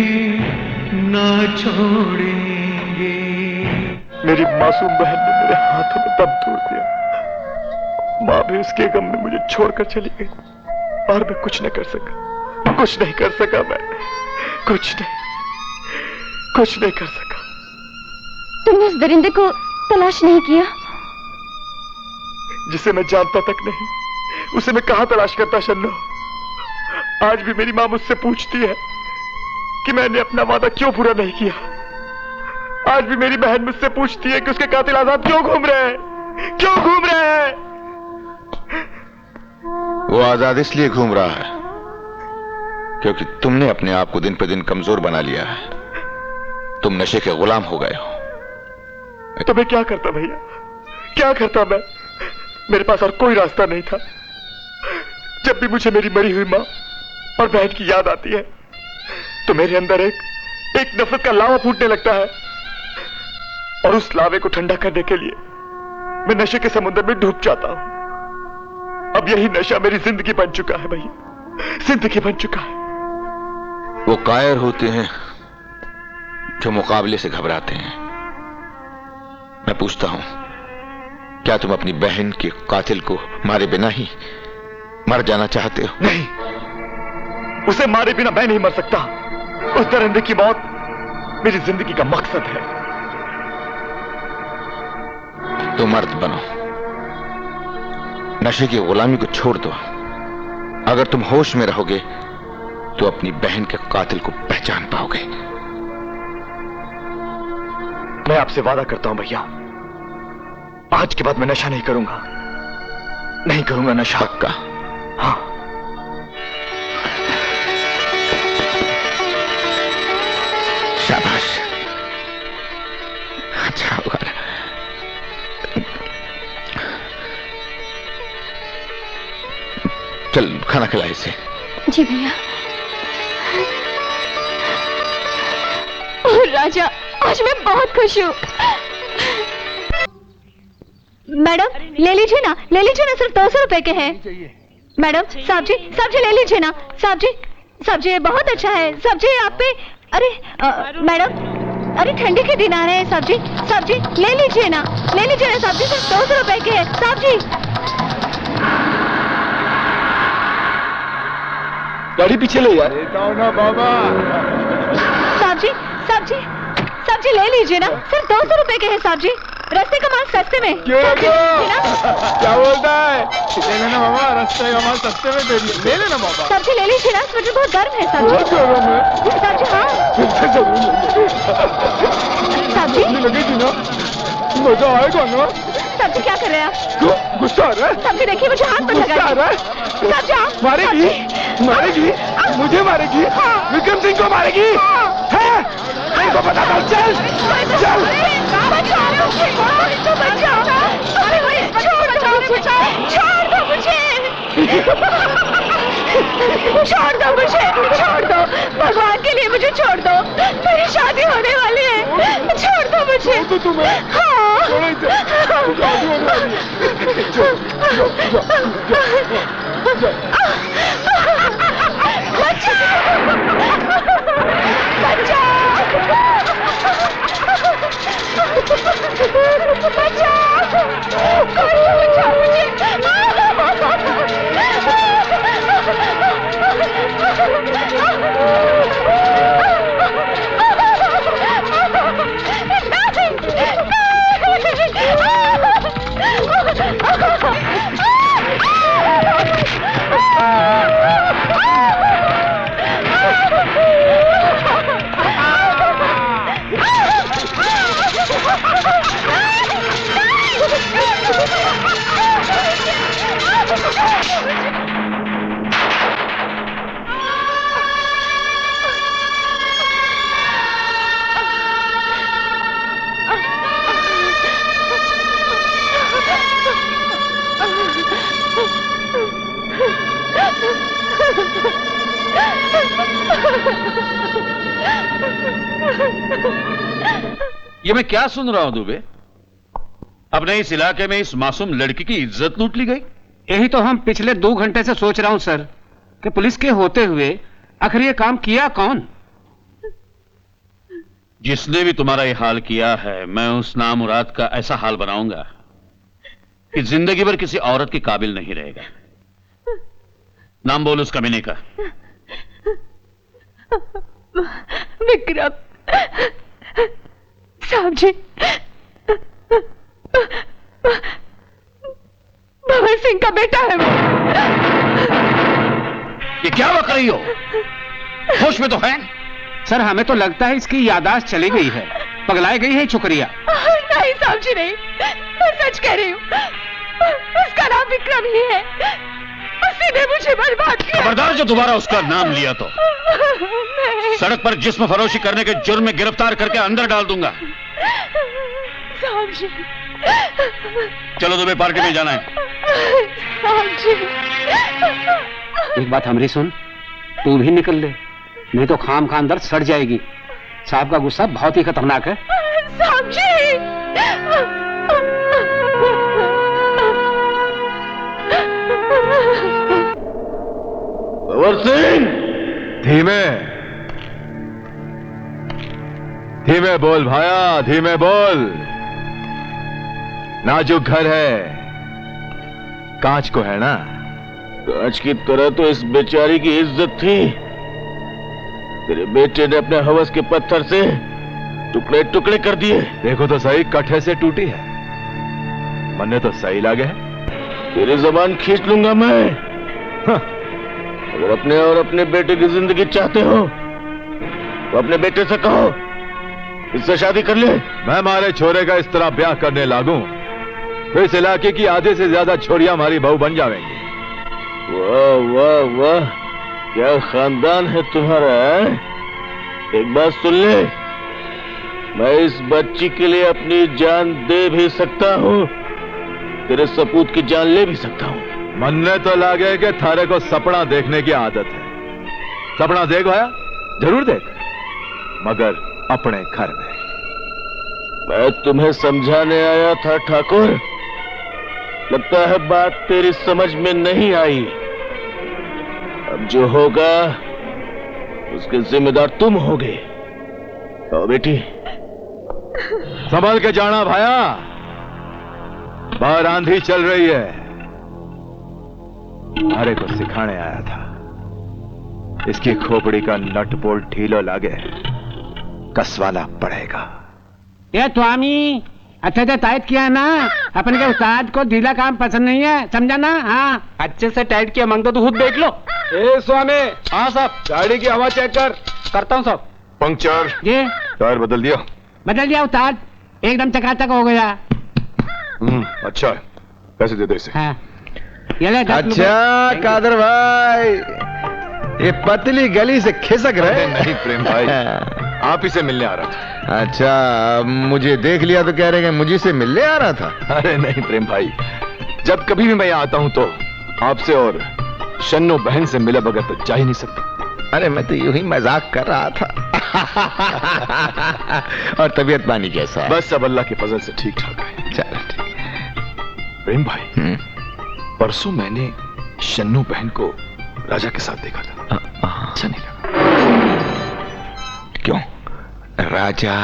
ना छोड़ेंगे। मेरी मासूम बहन ने मेरे हाथों में दम तोड़ दिया। माँ भी उसके गम में मुझे छोड़कर चली गई और मैं कुछ नहीं कर सका, कुछ नहीं कर सका, मैं कुछ नहीं कर सका। तुमने उस दरिंदे को तलाश नहीं किया? जिसे मैं जानता तक नहीं, उसे मैं कहां तलाश करता शन्नो। आज भी मेरी माँ मुझसे पूछती है कि मैंने अपना वादा क्यों पूरा नहीं किया। आज भी मेरी बहन मुझसे पूछती है कि उसके कातिल आजाद क्यों घूम रहे हैं, क्यों घूम रहे हैं। वो आजाद इसलिए घूम रहा है क्योंकि तुमने अपने आप को दिन पर दिन कमजोर बना लिया है। तुम नशे के गुलाम हो गए हो। तो मैं क्या करता भैया, क्या करता मैं? मेरे पास और कोई रास्ता नहीं था। जब भी मुझे मेरी मरी हुई माँ और बहन की याद आती है तो मेरे अंदर एक नफरत का लावा फूटने लगता है, और उस लावे को ठंडा करने के लिए मैं नशे के समुद्र में डूब जाता हूं। अब यही नशा मेरी जिंदगी बन चुका है भैया, जिंदगी बन चुका है। वो कायर होते हैं जो मुकाबले से घबराते हैं। मैं पूछता हूं, क्या तुम अपनी बहन के कातिल को मारे बिना ही मर जाना चाहते हो? नहीं, उसे मारे बिना मैं नहीं मर सकता। उस दरिंदे की मौत मेरी जिंदगी का मकसद है। तो मर्द बनो, नशे की गुलामी को छोड़ दो। अगर तुम होश में रहोगे तो अपनी बहन के कातिल को पहचान पाओगे। मैं आपसे वादा करता हूं भैया, आज के बाद मैं नशा नहीं करूंगा, नहीं करूंगा नशा। पक्का? हाँ। शाबाश, अच्छा होगा। चल खाना खिला इसे। जी भैया। राजा, आज मैं बहुत खुश हूँ। मैडम ले लीजिए ना, ले लीजिए ना, सिर्फ 200 रुपए के हैं। मैडम साहब जी ले लीजिए ना। साहब जी बहुत अच्छा है। साहब जी आप पे, अरे मैडम, अरे ठंडी के दिन आ रहे हैं। साहब जी ले लीजिए ना, ले लीजिए ना साहब जी, सिर्फ 200 रुपए के हैं। साहब जी गाड़ी पीछे ले यार। ना बाबा। साहब जी ले लीजिए ना, सिर्फ 200 रुपए के हैं। साहब जी रास्ते का माल सस्ते में। क्यों क्या बोलता है? ले लेना बाबा, रास्ते का माल सस्ते में दे दिया, ले लेना बाबा। साहब जी ले लीजिए ना, स्वेटर बहुत गर्म है। साहब जी हाँ। साहब जी लगेगी ना, मजा आएगा ना। साहब जी क्या कर रहे हैं आप? गुस्सा आ रहा है? साहब जी देखिए मुझे हाथ पर लगा रहा है। साहब जी आप मारेगी, मुझे मारेगी। विक्रम सिंह को मारेगी। मेरे को पता था। चल छोड़ दो, भगवान के लिए मुझे छोड़ दो। मेरी शादी होने वाली है, छोड़ दो मुझे। तो तुम्हें हाँ शादी होने वाली ये मैं क्या सुन रहा हूं दुबे? अपने इस इलाके में इस मासूम लड़की की इज्जत लूट ली गई। यही तो हम पिछले 2 घंटे से सोच रहा हूं सर, कि पुलिस के होते हुए आखिर ये काम किया कौन? जिसने भी तुम्हारा ये हाल किया है, मैं उस नामुराद का ऐसा हाल बनाऊंगा कि जिंदगी भर किसी औरत के काबिल नहीं रहेगा। नाम बोल उस कमीने का। विक्रम साहब जी, भंवर सिंह का बेटा है वो। ये क्या बक रही हो? होश में तो है? सर हमें तो लगता है इसकी यादाश्त चली गई है, पगलाई गई है छोकरिया। नहीं साहब जी नहीं, मैं सच कह रही हूँ, उसका नाम विक्रम ही है। उसी ने मुझे बर्बाद किया। खबरदार जो दोबारा उसका नाम लिया तो सड़क पर जिस्म फरोशी करने के जुर्म में गिरफ्तार करके अंदर डाल दूंगा। साहब जी, चलो दुबे, पार्टी में जाना है। साहब जी, एक बात हमारी सुन, तू भी निकल ले, नहीं तो खाम खा अंदर सड़ जाएगी। साहब का गुस्सा बहुत ही खतरनाक है। साहब जी, भंवर सिंह, धीमे धीमे बोल भाया, धीमे बोल। नाजुक घर है, कांच को है ना? कांच की तरह तो इस बेचारी की इज्जत थी। तेरे बेटे ने अपने हवस के पत्थर से टुकड़े टुकड़े कर दिए। देखो तो सही, कट्ठे से टूटी है। मन्ने तो सही लगे है। तेरी जबान खींच लूंगा मैं। हाँ, अगर अपने और अपने बेटे की जिंदगी चाहते हो तो अपने बेटे से कहो इससे शादी कर ले। मैं मारे छोरे का इस तरह ब्याह करने लागू तो इस इलाके की आधे से ज्यादा छोरियां हमारी बहू बन जाएंगी। वाह वाह वाह, क्या खानदान है तुम्हारा है? एक बात सुन ले, मैं इस बच्ची के लिए अपनी जान दे भी सकता हूँ, तेरे सपूत की जान ले भी सकता हूँ। मनने तो लागे कि थारे को सपना देखने की आदत है। सपना देख भाया, जरूर देख, मगर अपने घर में। मैं तुम्हें समझाने आया था ठाकुर, लगता है बात तेरी समझ में नहीं आई। अब जो होगा उसके जिम्मेदार तुम होगे। तो बेटी संभल के जाना भाया, बाहर आंधी चल रही है। तुम्हारे को सिखाने आया था, इसकी खोपड़ी का नट बोल्ट ढीलो लागे कसवाना पड़ेगा। ये स्वामी अच्छे से टाइट किया ना, अपन के उस्ताद को ढीला काम पसंद नहीं है, समझा ना? हाँ, अच्छे से टाइट किया, मांगता तो खुद देख लो। ए स्वामी। हाँ साहब। गाड़ी की हवा चेक कर। करता हूँ साहब। पंक्चर। जी टायर बदल दिया? बदल दिया उस्ताद, एकदम चकाचक हो गया। अच्छा है, पैसे दे दे इसे। हाँ। ये ले 10 रुपए। अच्छा कादर भाई, ये पतली गली से खिसक रहे? नहीं प्रेम भाई, आप ही से मिलने आ रहा था। अच्छा, मुझे देख लिया तो कह रहे हैं मुझे से मिलने आ रहा था? अरे नहीं प्रेम भाई, जब कभी भी मैं यहाँ आता हूँ तो आपसे और शन्नो बहन से मिले बगैर तो जा ही नहीं सकता। अरे मैं तो यूं ही मजाक कर रहा था। और तबीयत पानी कैसा है? बस सब अल्लाह के फजल से ठीक ठाक है। चलो ठीक। प्रेम भाई, परसों मैंने शन्नो बहन को राजा के साथ देखा था। अच्छा नहीं लगा? क्यों, राजा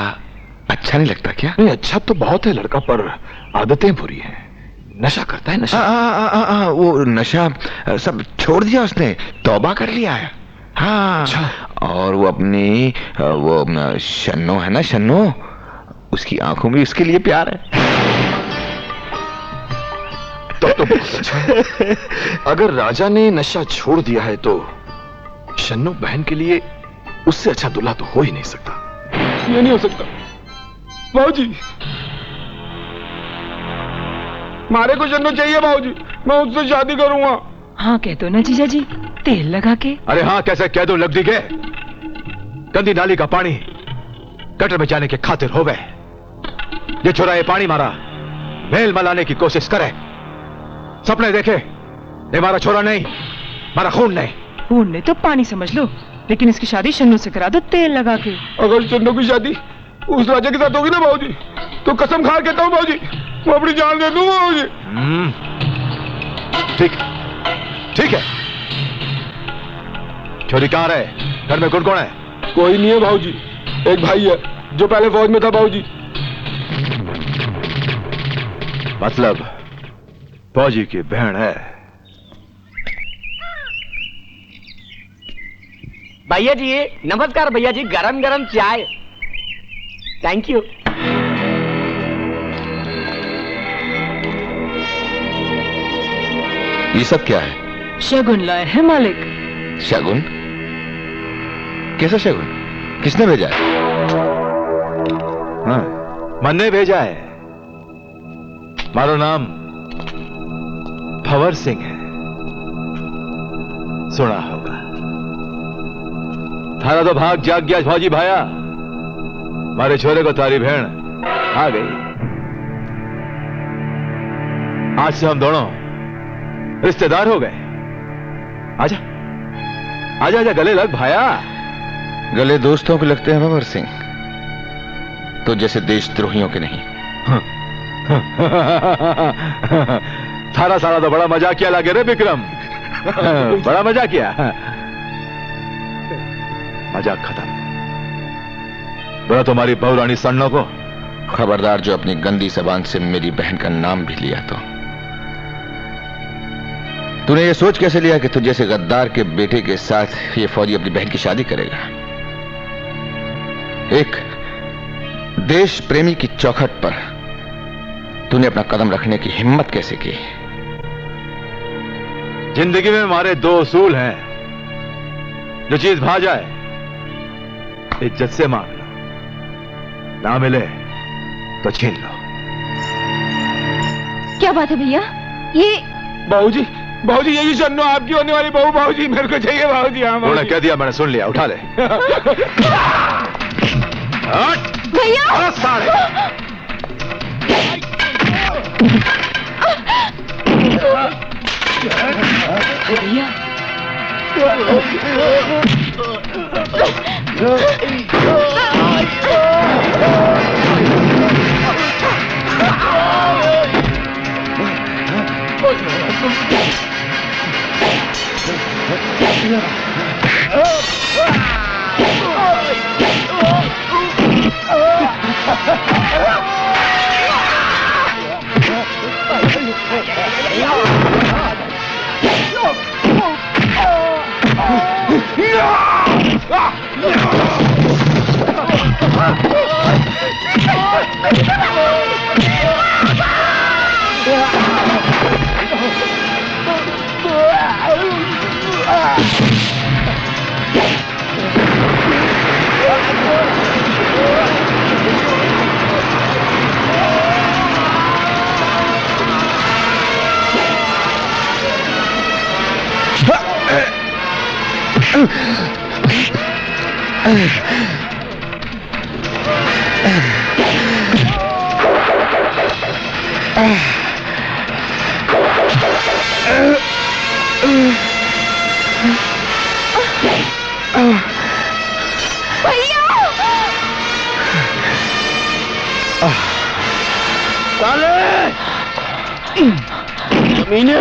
अच्छा नहीं लगता क्या? नहीं, अच्छा तो बहुत है लड़का, पर आदतें बुरी हैं। नशा करता है, नशा। वो नशा सब छोड़ दिया उसने, तौबा कर लिया है। हाँ। अच्छा। और वो अपनी वो शन्नो है ना, शन्नो, उसकी आंखों में उसके लिए प्यार है। तब तो बहुत अच्छा। अगर राजा ने नशा छोड़ दिया है तो शन्नो बहन के लिए उससे अच्छा दूल्हा तो हो ही नहीं सकता। ये नहीं हो सकता बाबूजी। मारे को शन्नो चाहिए बाबूजी, मैं उससे शादी करूंगा। हाँ कह दो ना जीजा जी, तेल लगा के। अरे हाँ कैसे कह दो, लगदी के गंदी नाली का पानी गटर में जाने के खातिर हो गए। ये छोरा ये पानी मारा मेल मलाने की कोशिश करे, सपने देखे। ये मारा छोरा नहीं, मारा खून नहीं। खून ने तो पानी समझ लो, लेकिन इसकी शादी शन्नू से करा दो तेल लगा के। अगर शन्नो की शादी उस राजा के साथ होगी ना बाबूजी, तो कसम खा कहता हूँ बाबूजी, मैं अपनी जान दे दूंगा बाबूजी। ठीक ठीक है। छोरी कहाँ रहे? घर में कौन कौन है? कोई नहीं है बाबूजी, एक भाई है जो पहले फौज में था बाबूजी। मतलब फौजी की बहन है। भैया जी नमस्कार, भैया जी गरम गरम चाय। Thank you. ये सब क्या है? शगुन लाए हैं मालिक। शगुन? कैसा शगुन? किसने भेजा है? हाँ, मन ने भेजा है। मारो नाम भंवर सिंह है, सुना होगा। थारा तो भाग जाग गया फौजी भाया, मारे छोरे को तारी बहन आ गई। आज से हम दोनों रिश्तेदार हो गए। आजा आजा आजा, गले लग भाया। गले दोस्तों के लगते हैं भंवर सिंह, तो जैसे देशद्रोहियों के नहीं। सारा सारा तो बड़ा मजाक किया लगे रे विक्रम। बड़ा मजाक किया। मजाक खत्म। बोला तुम्हारी बहुरानी सन्नो को। खबरदार जो अपनी गंदी जबान से मेरी बहन का नाम भी लिया तो। तूने ये सोच कैसे लिया कि तू जैसे गद्दार के बेटे के साथ ये फौजी अपनी बहन की शादी करेगा? एक देश प्रेमी की चौखट पर तूने अपना कदम रखने की हिम्मत कैसे की? जिंदगी में हमारे दो उसूल हैं, जो चीज भा जाए इज्जत से मांग लो, ना मिले तो छीन लो। क्या बात है भैया? ये बाबूजी बाबूजी, यही सन्नो आपकी होने वाली बहू बाबूजी, मेरे को चाहिए बाबूजी। हाँ उन्होंने कह दिया, मैंने सुन लिया, उठा ले। भैया साढ़े भैया जमीने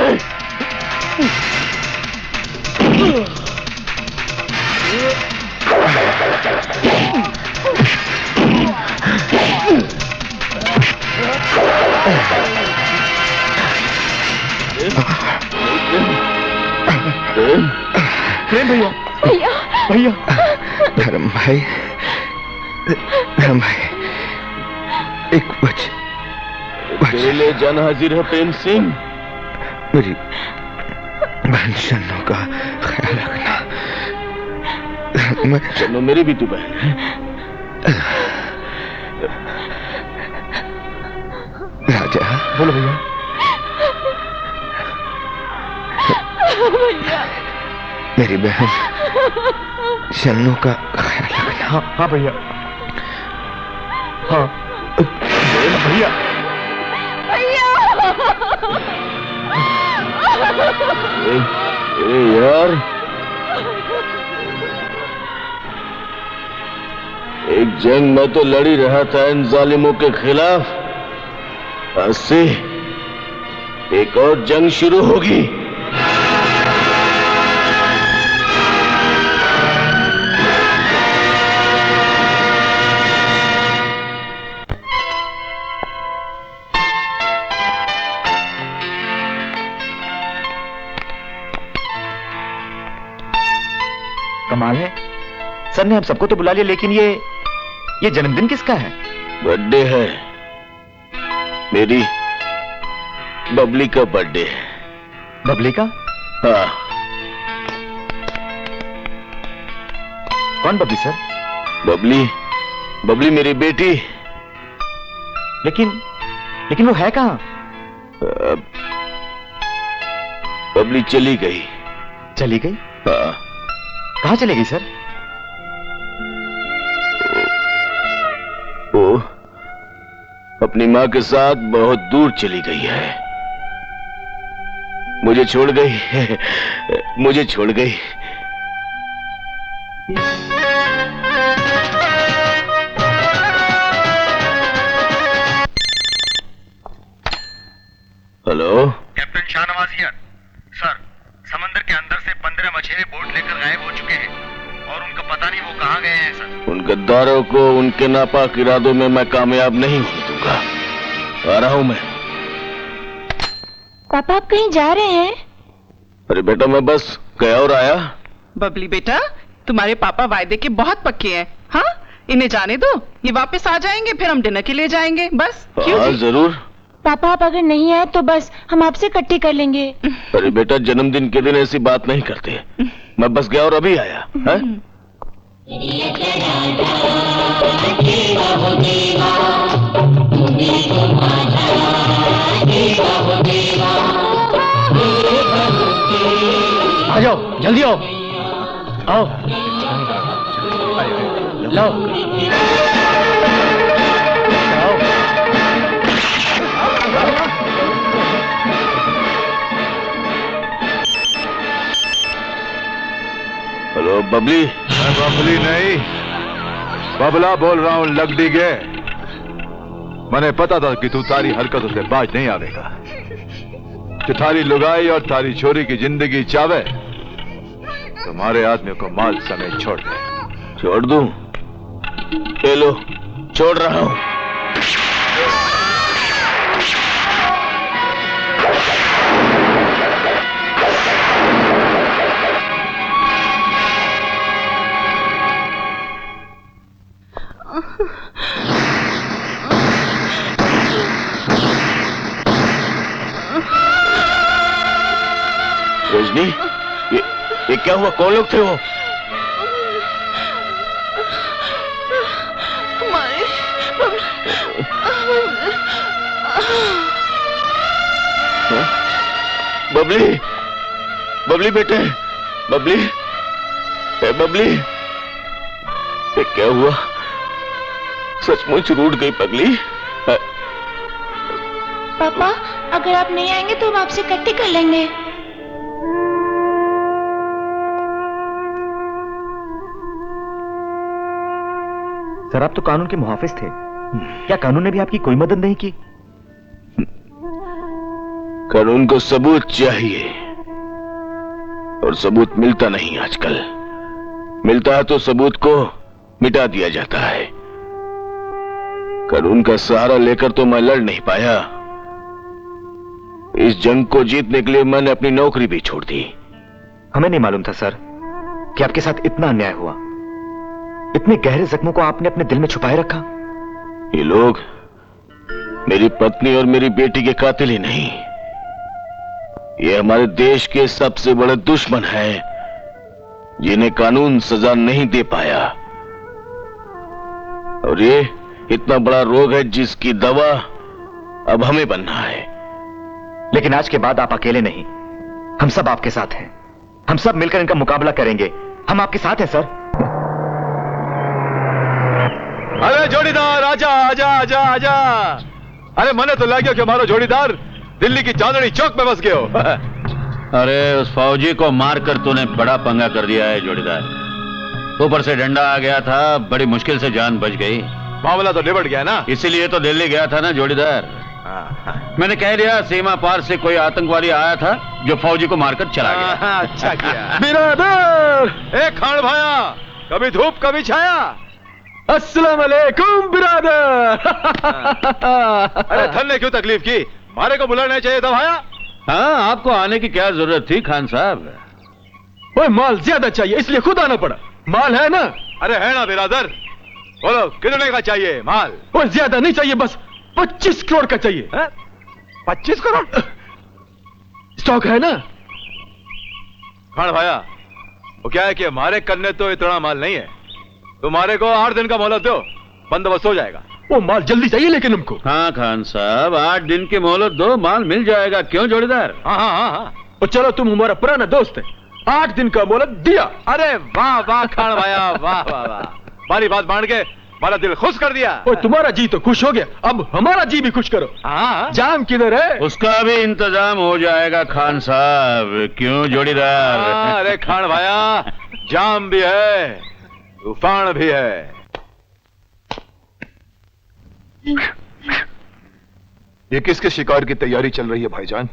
प्रेम भैया भैया भैया धर्म भाई, धर्म भाई, एक तेरे लिए जन हाजिर है प्रेम सिंह। मेरी बहन शन्नो का ख्याल रखना। शन्नो मेरी भी तू बहन है। राजा बोलो भैया। भैया मेरी बहन शन्नो का ख्याल रखना। हाँ हाँ भैया, हाँ भैया। यार एक जंग मैं तो लड़ ही रहा था इन जालिमों के खिलाफ, आज से एक और जंग शुरू होगी। कमाल है, सर ने हम सबको तो बुला लिया, लेकिन ये जन्मदिन किसका है? बर्थडे है, मेरी बबली का बर्थडे है। बबली का? हाँ। कौन बबली सर? बबली मेरी बेटी। लेकिन वो है कहाँ? बबली चली गई। चली गई? हाँ। कहाँ चली गई सर? वो अपनी माँ के साथ बहुत दूर चली गई है। मुझे छोड़ गई। मुझे छोड़ गई। Hello, captain Shahnawaz here. Sir, समंदर के अंदर से 15 मछेरे बोट लेकर गायब हो चुके हैं और उनका पता नहीं वो कहाँ गए हैं सर। उन गद्दारों को उनके नापाक इरादों में मैं कामयाब नहीं होने दूंगा। आ रहा हूं मैं। पापा आप कहीं जा रहे हैं? अरे बेटा मैं बस गया और आया। बबली बेटा, तुम्हारे पापा वायदे के बहुत पक्के हैं। हाँ, इन्हें जाने दो, ये वापस आ जाएंगे, फिर हम डिनर के लिए जाएंगे बस। क्यों हाँ जी? जरूर। पापा आप अगर नहीं आए तो बस हम आपसे इकट्ठी कर लेंगे। अरे बेटा जन्मदिन के दिन ऐसी बात नहीं करते। मैं बस गया और अभी आया है? आ जाओ, जल्दी आओ। आओ, लो। हेलो बबली। मैं बबली नहीं, बबला बोल रहा हूं लगडी के। मैंने पता था कि तू तारी हरकतों से बाज नहीं आवेगा। जो थारी लुगाई और थारी छोरी की जिंदगी चावे, तुम्हारे आदमी को माल समेत छोड़ दे। छोड़ दूं? ले लो, छोड़ रहा हूं। रजनी, ये क्या हुआ? कौन लोग थे वो? बबली, बबली बेटे, बबली, बबली, ये क्या हुआ? सचमुच रूठ गई पगली। पापा अगर आप नहीं आएंगे तो हम आपसे इकट्ठी कर लेंगे। सर आप तो कानून के मुहाफिज थे, क्या कानून ने भी आपकी कोई मदद नहीं की? कानून को सबूत चाहिए और सबूत मिलता नहीं आजकल। मिलता है तो सबूत को मिटा दिया जाता है। कानून का सहारा लेकर तो मैं लड़ नहीं पाया। इस जंग को जीतने के लिए मैंने अपनी नौकरी भी छोड़ दी। हमें नहीं मालूम था सर कि आपके साथ इतना अन्याय हुआ। इतने गहरे जख्मों को आपने अपने दिल में छुपाए रखा। ये लोग मेरी पत्नी और मेरी बेटी के कातिल ही नहीं, ये हमारे देश के सबसे बड़े दुश्मन हैं, जिन्हें कानून सजा नहीं दे पाया। और ये इतना बड़ा रोग है जिसकी दवा अब हमें बनना है। लेकिन आज के बाद आप अकेले नहीं, हम सब आपके साथ हैं। हम सब मिलकर इनका मुकाबला करेंगे। हम आपके साथ हैं सर। अरे जोड़ीदार आजा आजा आजा आजा। अरे मने तो लग गया कि हमारा जोड़ीदार दिल्ली की चांदनी चौक में बस गए हो। अरे उस फौजी को मारकर तूने बड़ा पंगा कर दिया है जोड़ीदार। ऊपर से डंडा आ गया था, बड़ी मुश्किल से जान बच गई। मामला तो निबट गया ना। इसीलिए तो दिल्ली गया था ना जोड़ीदार। मैंने कह दिया सीमा पार से कोई आतंकवादी आया था जो फौजी को मारकर चला गया। अच्छा किया। बिरादर, एक खान भाया, कभी धूप कभी छाया। अस्सलाम वालेकुम बिरादर। अरे धन ने क्यों तकलीफ की, मारे को बुलाना चाहिए था भाया। हाँ, आपको आने की क्या जरूरत थी खान साहब? ओए माल ज्यादा चाहिए इसलिए खुद आना पड़ा। माल है ना? अरे है ना बिरादर, बोलो कितने का चाहिए माल? ओए ज्यादा नहीं चाहिए, बस 25 करोड़ का चाहिए। 25 करोड़ स्टॉक है ना? खान भाया, वो क्या है कि हमारे कन्ने तो इतना माल नहीं है, तुम्हारे को 8 दिन का मोहलत दो, बंदोबस्त हो जाएगा। वो माल जल्दी चाहिए लेकिन हमको। हाँ खान साहब, 8 दिन की मोहलत दो, माल मिल जाएगा। क्यों जोड़ीदार? हाँ हाँ हाँ हाँ। और चलो, तुम हमारा पुराना दोस्त है, 8 दिन का मोहलत दिया। अरे वाह वाह खान भाया, वाह वाह वाह, हमारी बात मान के हमारा दिल खुश कर दिया। और तुम्हारा जी तो खुश हो गया, अब हमारा जी भी खुश करो। हाँ। जाम किधर है? उसका भी इंतजाम हो जाएगा खान साहब। क्यों जोड़ीदार? अरे खान भाया, जाम भी है, तूफान भी है। ये किसके शिकार की तैयारी चल रही है भाईजान?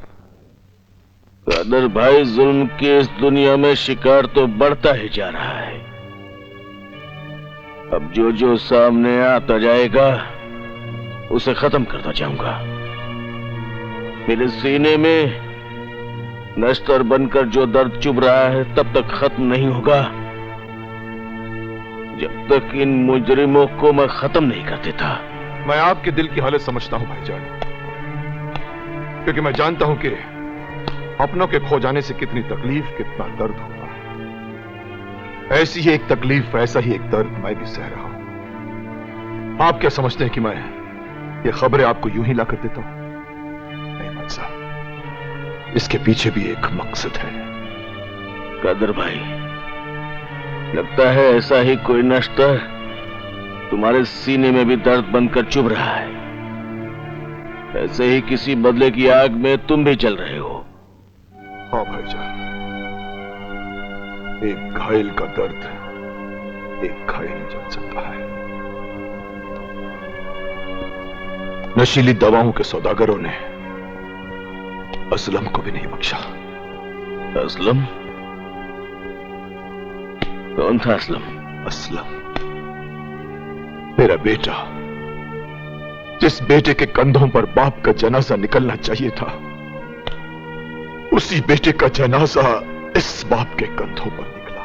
कादर भाई, जुल्म की इस दुनिया में शिकार तो बढ़ता ही जा रहा है। अब जो जो सामने आता जाएगा उसे खत्म करता जाऊंगा। मेरे सीने में नश्तर बनकर जो दर्द चुभ रहा है तब तक खत्म नहीं होगा जब तक इन मुजरिमों को मैं खत्म नहीं कर देता। मैं आपके दिल की हालत समझता हूं भाईजान, क्योंकि मैं जानता हूं कि अपनों के खो जाने से कितनी तकलीफ, कितना दर्द होता है। ऐसी ही एक तकलीफ, ऐसा ही एक दर्द मैं भी सह रहा हूं। आप क्या समझते हैं कि मैं ये खबरें आपको यूं ही लाकर देता हूं? नहीं भाई साहब, इसके पीछे भी एक मकसद है। कादर भाई, लगता है ऐसा ही कोई नश्तर तुम्हारे सीने में भी दर्द बनकर चुभ रहा है। ऐसे ही किसी बदले की आग में तुम भी जल रहे हो। हाँ भाईजान, एक घायल का दर्द एक घायल ही जान सकता है। नशीली दवाओं के सौदागरों ने असलम को भी नहीं बख्शा। असलम? कौन था असलम? असलम मेरा बेटा, जिस बेटे के कंधों पर बाप का जनाजा निकलना चाहिए था, उसी बेटे का जनाजा इस बाप के कंधों पर निकला।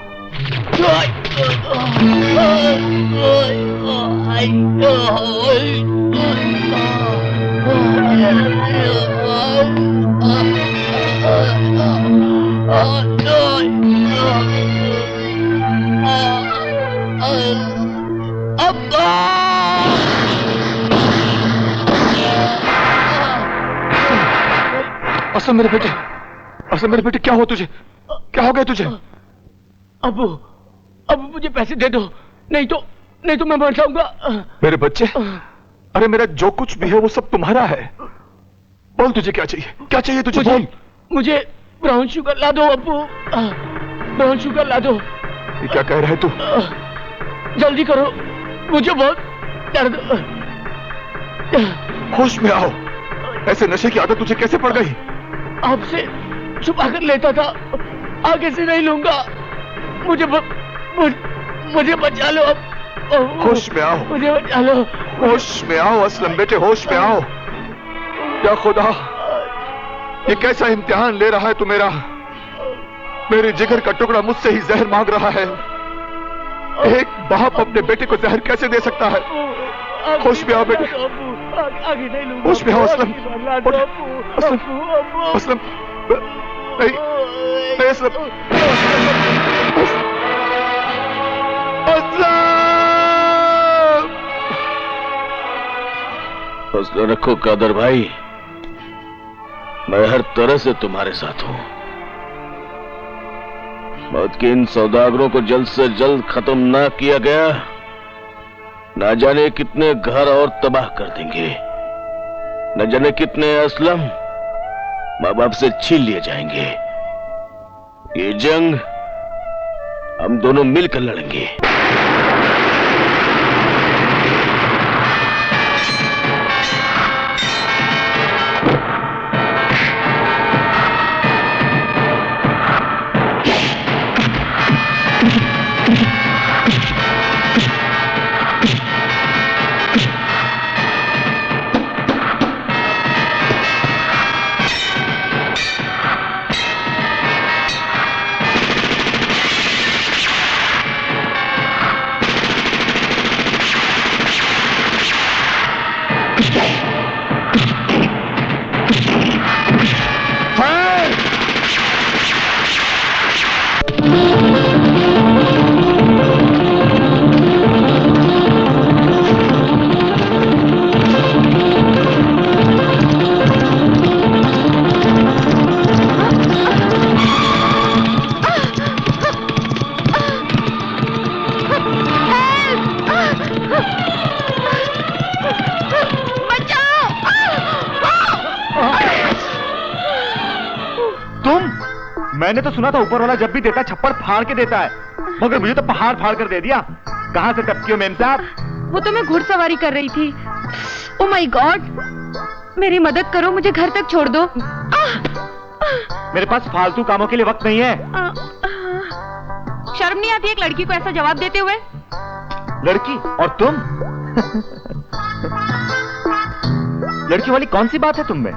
असलम मेरे बेटे, असलम मेरे बेटे, क्या हो तुझे? क्या हो गया तुझे? अब मुझे पैसे दे दो, नहीं तो मैं मर जाऊंगा। मेरे बच्चे, अरे मेरा जो कुछ भी है वो सब तुम्हारा है। बोल तुझे क्या चाहिए, क्या चाहिए तुझे? बोल। मुझे ब्राउन शुगर ला दो अब्बू, ब्राउन शुगर ला दो। ये क्या कह रहा है तू? जल्दी करो, मुझे बहुत दर्द। होश में आओ, ऐसे नशे की आदत तुझे कैसे पड़ गई? आपसे छुपा कर लेता था, आगे से नहीं लूंगा। मुझे बचा लो अब। होश में आओ, मुझे बचा लो। होश में आओ असलम बेटे, होश में आओ। या खुदा, ये कैसा इम्तिहान ले रहा है तू मेरा? मेरे जिगर का टुकड़ा मुझसे ही जहर मांग रहा है। एक बाप अपने बेटे को जहर कैसे दे सकता है? होश में आओ बेटे, होश में आओ असलम। असलम, नहीं असलम, हौसला रखो कादर भाई, मैं हर तरह से तुम्हारे साथ हूं। मौत के इन सौदागरों को जल्द से जल्द खत्म ना किया गया, ना जाने कितने घर और तबाह कर देंगे, न जाने कितने असलम माँ बाप से छीन लिए जाएंगे। ये जंग हम दोनों मिलकर लड़ेंगे। मैंने तो सुना था ऊपर वाला जब भी देता है छप्पड़ फाड़ के देता है, मगर मुझे तो पहाड़ फाड़ कर दे दिया। कहां से टपकी हो मेम साहब? वो तो मैं घुड़सवारी कर रही थी। ओह माय गॉड, मेरी मदद करो, मुझे घर तक छोड़ दो। मेरे पास फालतू कामों के लिए वक्त नहीं है। शर्म नहीं आती एक लड़की को ऐसा जवाब देते हुए? लड़की और तुम? लड़की वाली कौन सी बात है तुम में?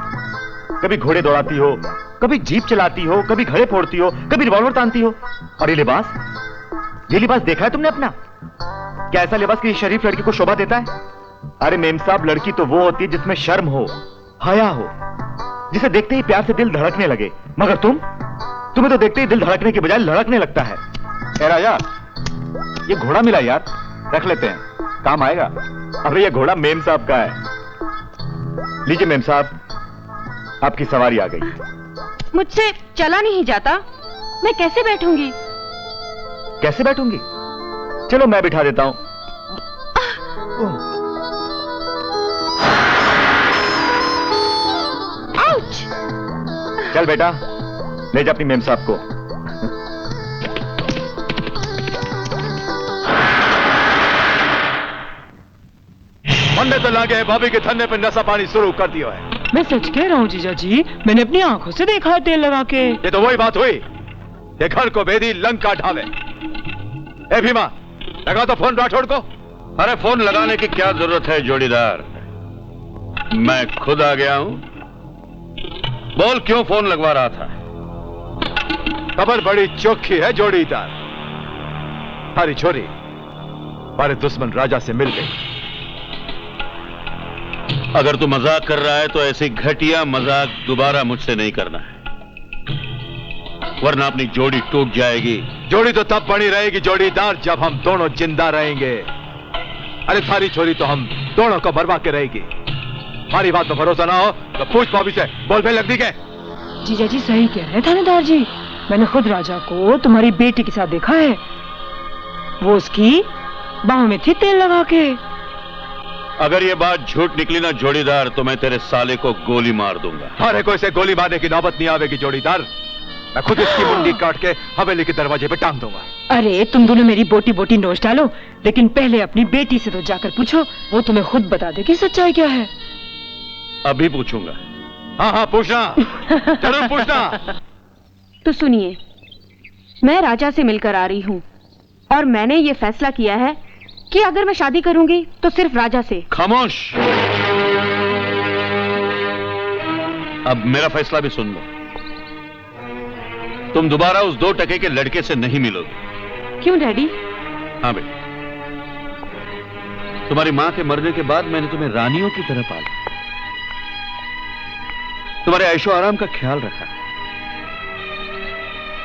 कभी घोड़े दौड़ाती हो, कभी जीप चलाती हो, कभी घड़े फोड़ती हो, कभी रिवॉल्वर तानती हो। और ये लिबास देखा है तुमने अपना? क्या ऐसा लिबास किसी शरीफ लड़की को शोभा देता है? अरे मेम साहब, लड़की तो वो होती है जिसमें शर्म हो, हया हो, जिसे देखते ही प्यार से दिल धड़कने लगे। मगर तुम्हें तो देखते ही दिल धड़कने के बजाय लड़कने लगता है। ए राजा, ये घोड़ा मिला यार, रख लेते हैं, काम आएगा। अरे ये घोड़ा मेम साहब का है। लीजिए मेम साहब, आपकी सवारी आ गई। मुझसे चला नहीं जाता, मैं कैसे बैठूंगी? कैसे बैठूंगी? चलो मैं बिठा देता हूं। चल बेटा, ले जा अपनी मेम साहब को। मंडे तो लागे भाभी के थन्ने पे नशा पानी शुरू कर दिया है। मैं सच कह रहा हूँ जीजा जी, मैंने अपनी आंखों से देखा है तेल लगा के। ये तो वही बात हुई, ये घर को बेदी लंका ढावे। ए भीमा, लगा तो फोन राठौड़ को। अरे फोन लगाने की क्या जरूरत है जोड़ीदार, मैं खुद आ गया हूं। बोल क्यों फोन लगवा रहा था? खबर बड़ी चौखी है जोड़ीदार, हमारी छोरी हमारे दुश्मन राजा से मिल गई। अगर तू मजाक कर रहा है तो ऐसी घटिया मजाक दोबारा मुझसे नहीं करना है, वरना अपनी जोड़ी टूट जाएगी। जोड़ी तो तब बनी रहेगी जोड़ीदार जब हम दोनों जिंदा रहेंगे। अरे थारी छोरी तो हम दोनों को बर्बाद के रहेगी। हमारी बात में भरोसा ना हो तो पूछ भाभी से, बोल पे लग दी के। जीजा जी सही कह रहे हैं थानेदार जी, मैंने खुद राजा को तुम्हारी बेटी के साथ देखा है, वो उसकी बाहों में थी तेल लगा के। अगर ये बात झूठ निकली ना जोड़ीदार, तो मैं तेरे साले को गोली मार दूंगा। अरे कोई से गोली मारने की नौबत नहीं आवेगी जोड़ीदार, मैं खुद इसकी मुंडी काट के हवेली के दरवाजे पे टांग दूंगा। अरे तुम दोनों मेरी बोटी बोटी नोच डालो, लेकिन पहले अपनी बेटी से तो जाकर पूछो, वो तुम्हें खुद बता दे कि सच्चाई क्या है। अभी पूछूंगा। हाँ हाँ पूछना, जरूर पूछना। तो सुनिए, मैं राजा से मिलकर आ रही हूँ और मैंने ये फैसला किया है कि अगर मैं शादी करूंगी तो सिर्फ राजा से। खामोश, अब मेरा फैसला भी सुन लो। तुम दोबारा उस 2 टके के लड़के से नहीं मिलोगे। क्यों डैडी? हाँ बेटा, तुम्हारी मां के मरने के बाद मैंने तुम्हें रानियों की तरह पाला, तुम्हारे ऐशो आराम का ख्याल रखा।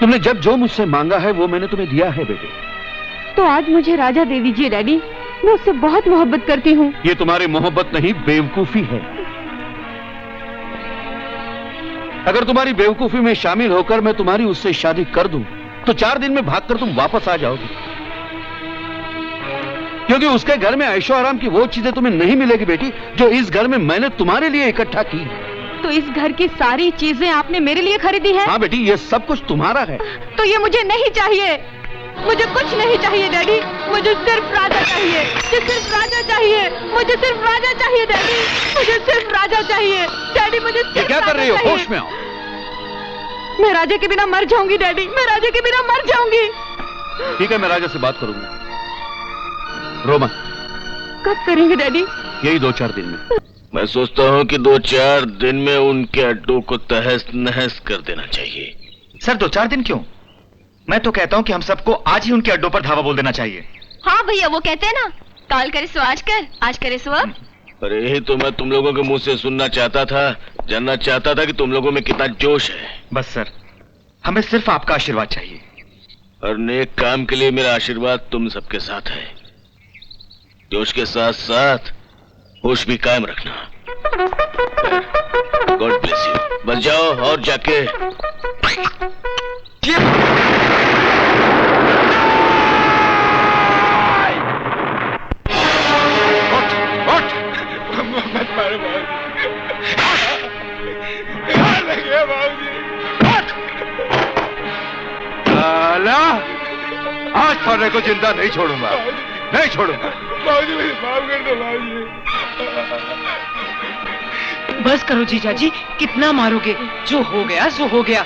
तुमने जब जो मुझसे मांगा है वो मैंने तुम्हें दिया है बेटे। तो आज मुझे राजा दे दीजिए डैडी, मैं उससे बहुत मोहब्बत करती हूँ। ये तुम्हारी मोहब्बत नहीं, बेवकूफी है। अगर तुम्हारी बेवकूफी में शामिल होकर मैं तुम्हारी उससे शादी कर दूं, तो 4 दिन में भागकर तुम वापस आ जाओगे, क्योंकि उसके घर में ऐशो आराम की वो चीजें तुम्हें नहीं मिलेगी बेटी जो इस घर में मैंने तुम्हारे लिए इकट्ठा की। तो इस घर की सारी चीजें आपने मेरे लिए खरीदी है? हाँ बेटी, ये सब कुछ तुम्हारा है। तो ये मुझे नहीं चाहिए। मुझे कुछ नहीं चाहिए डैडी, मुझे सिर्फ राजा चाहिए, मुझे सिर्फ राजा चाहिए, मुझे सिर्फ राजा चाहिए डैडी, मुझे सिर्फ राजा चाहिए डैडी, मुझे सिर्फ क्या कर रही हो? होश में आओ। मैं राजा के बिना मर जाऊंगी डैडी, मैं राजा के बिना मर जाऊंगी। ठीक है, मैं राजा से बात करूंगा। रोमा, कब करेंगे डैडी? यही 2-4 दिन में। मैं सोचता हूँ कि 2-4 दिन में उनके अड्डों को तहस नहस कर देना चाहिए। सर 2-4 दिन क्यों? मैं तो कहता हूँ कि हम सबको आज ही उनके अड्डों पर धावा बोल देना चाहिए। हाँ भैया, वो कहते हैं ना, काल करे सो आज करे सो अब। अरे यही तो मैं तुम लोगों के मुंह से सुनना चाहता था, जानना चाहता था कि तुम लोगों में कितना जोश है। बस सर, हमें सिर्फ आपका आशीर्वाद चाहिए। और नेक काम के लिए मेरा आशीर्वाद तुम सबके साथ है। जोश के साथ साथ होश भी कायम रखना। God bless you. बस जाओ और जाके मत मारो साला, आज थाने को जिंदा नहीं छोड़ूंगा, नहीं छोड़ूंगा। बाबूजी मुझे माफ कर दो बाबूजी। बस करो जीजा जी, कितना मारोगे? जो हो गया सो हो गया,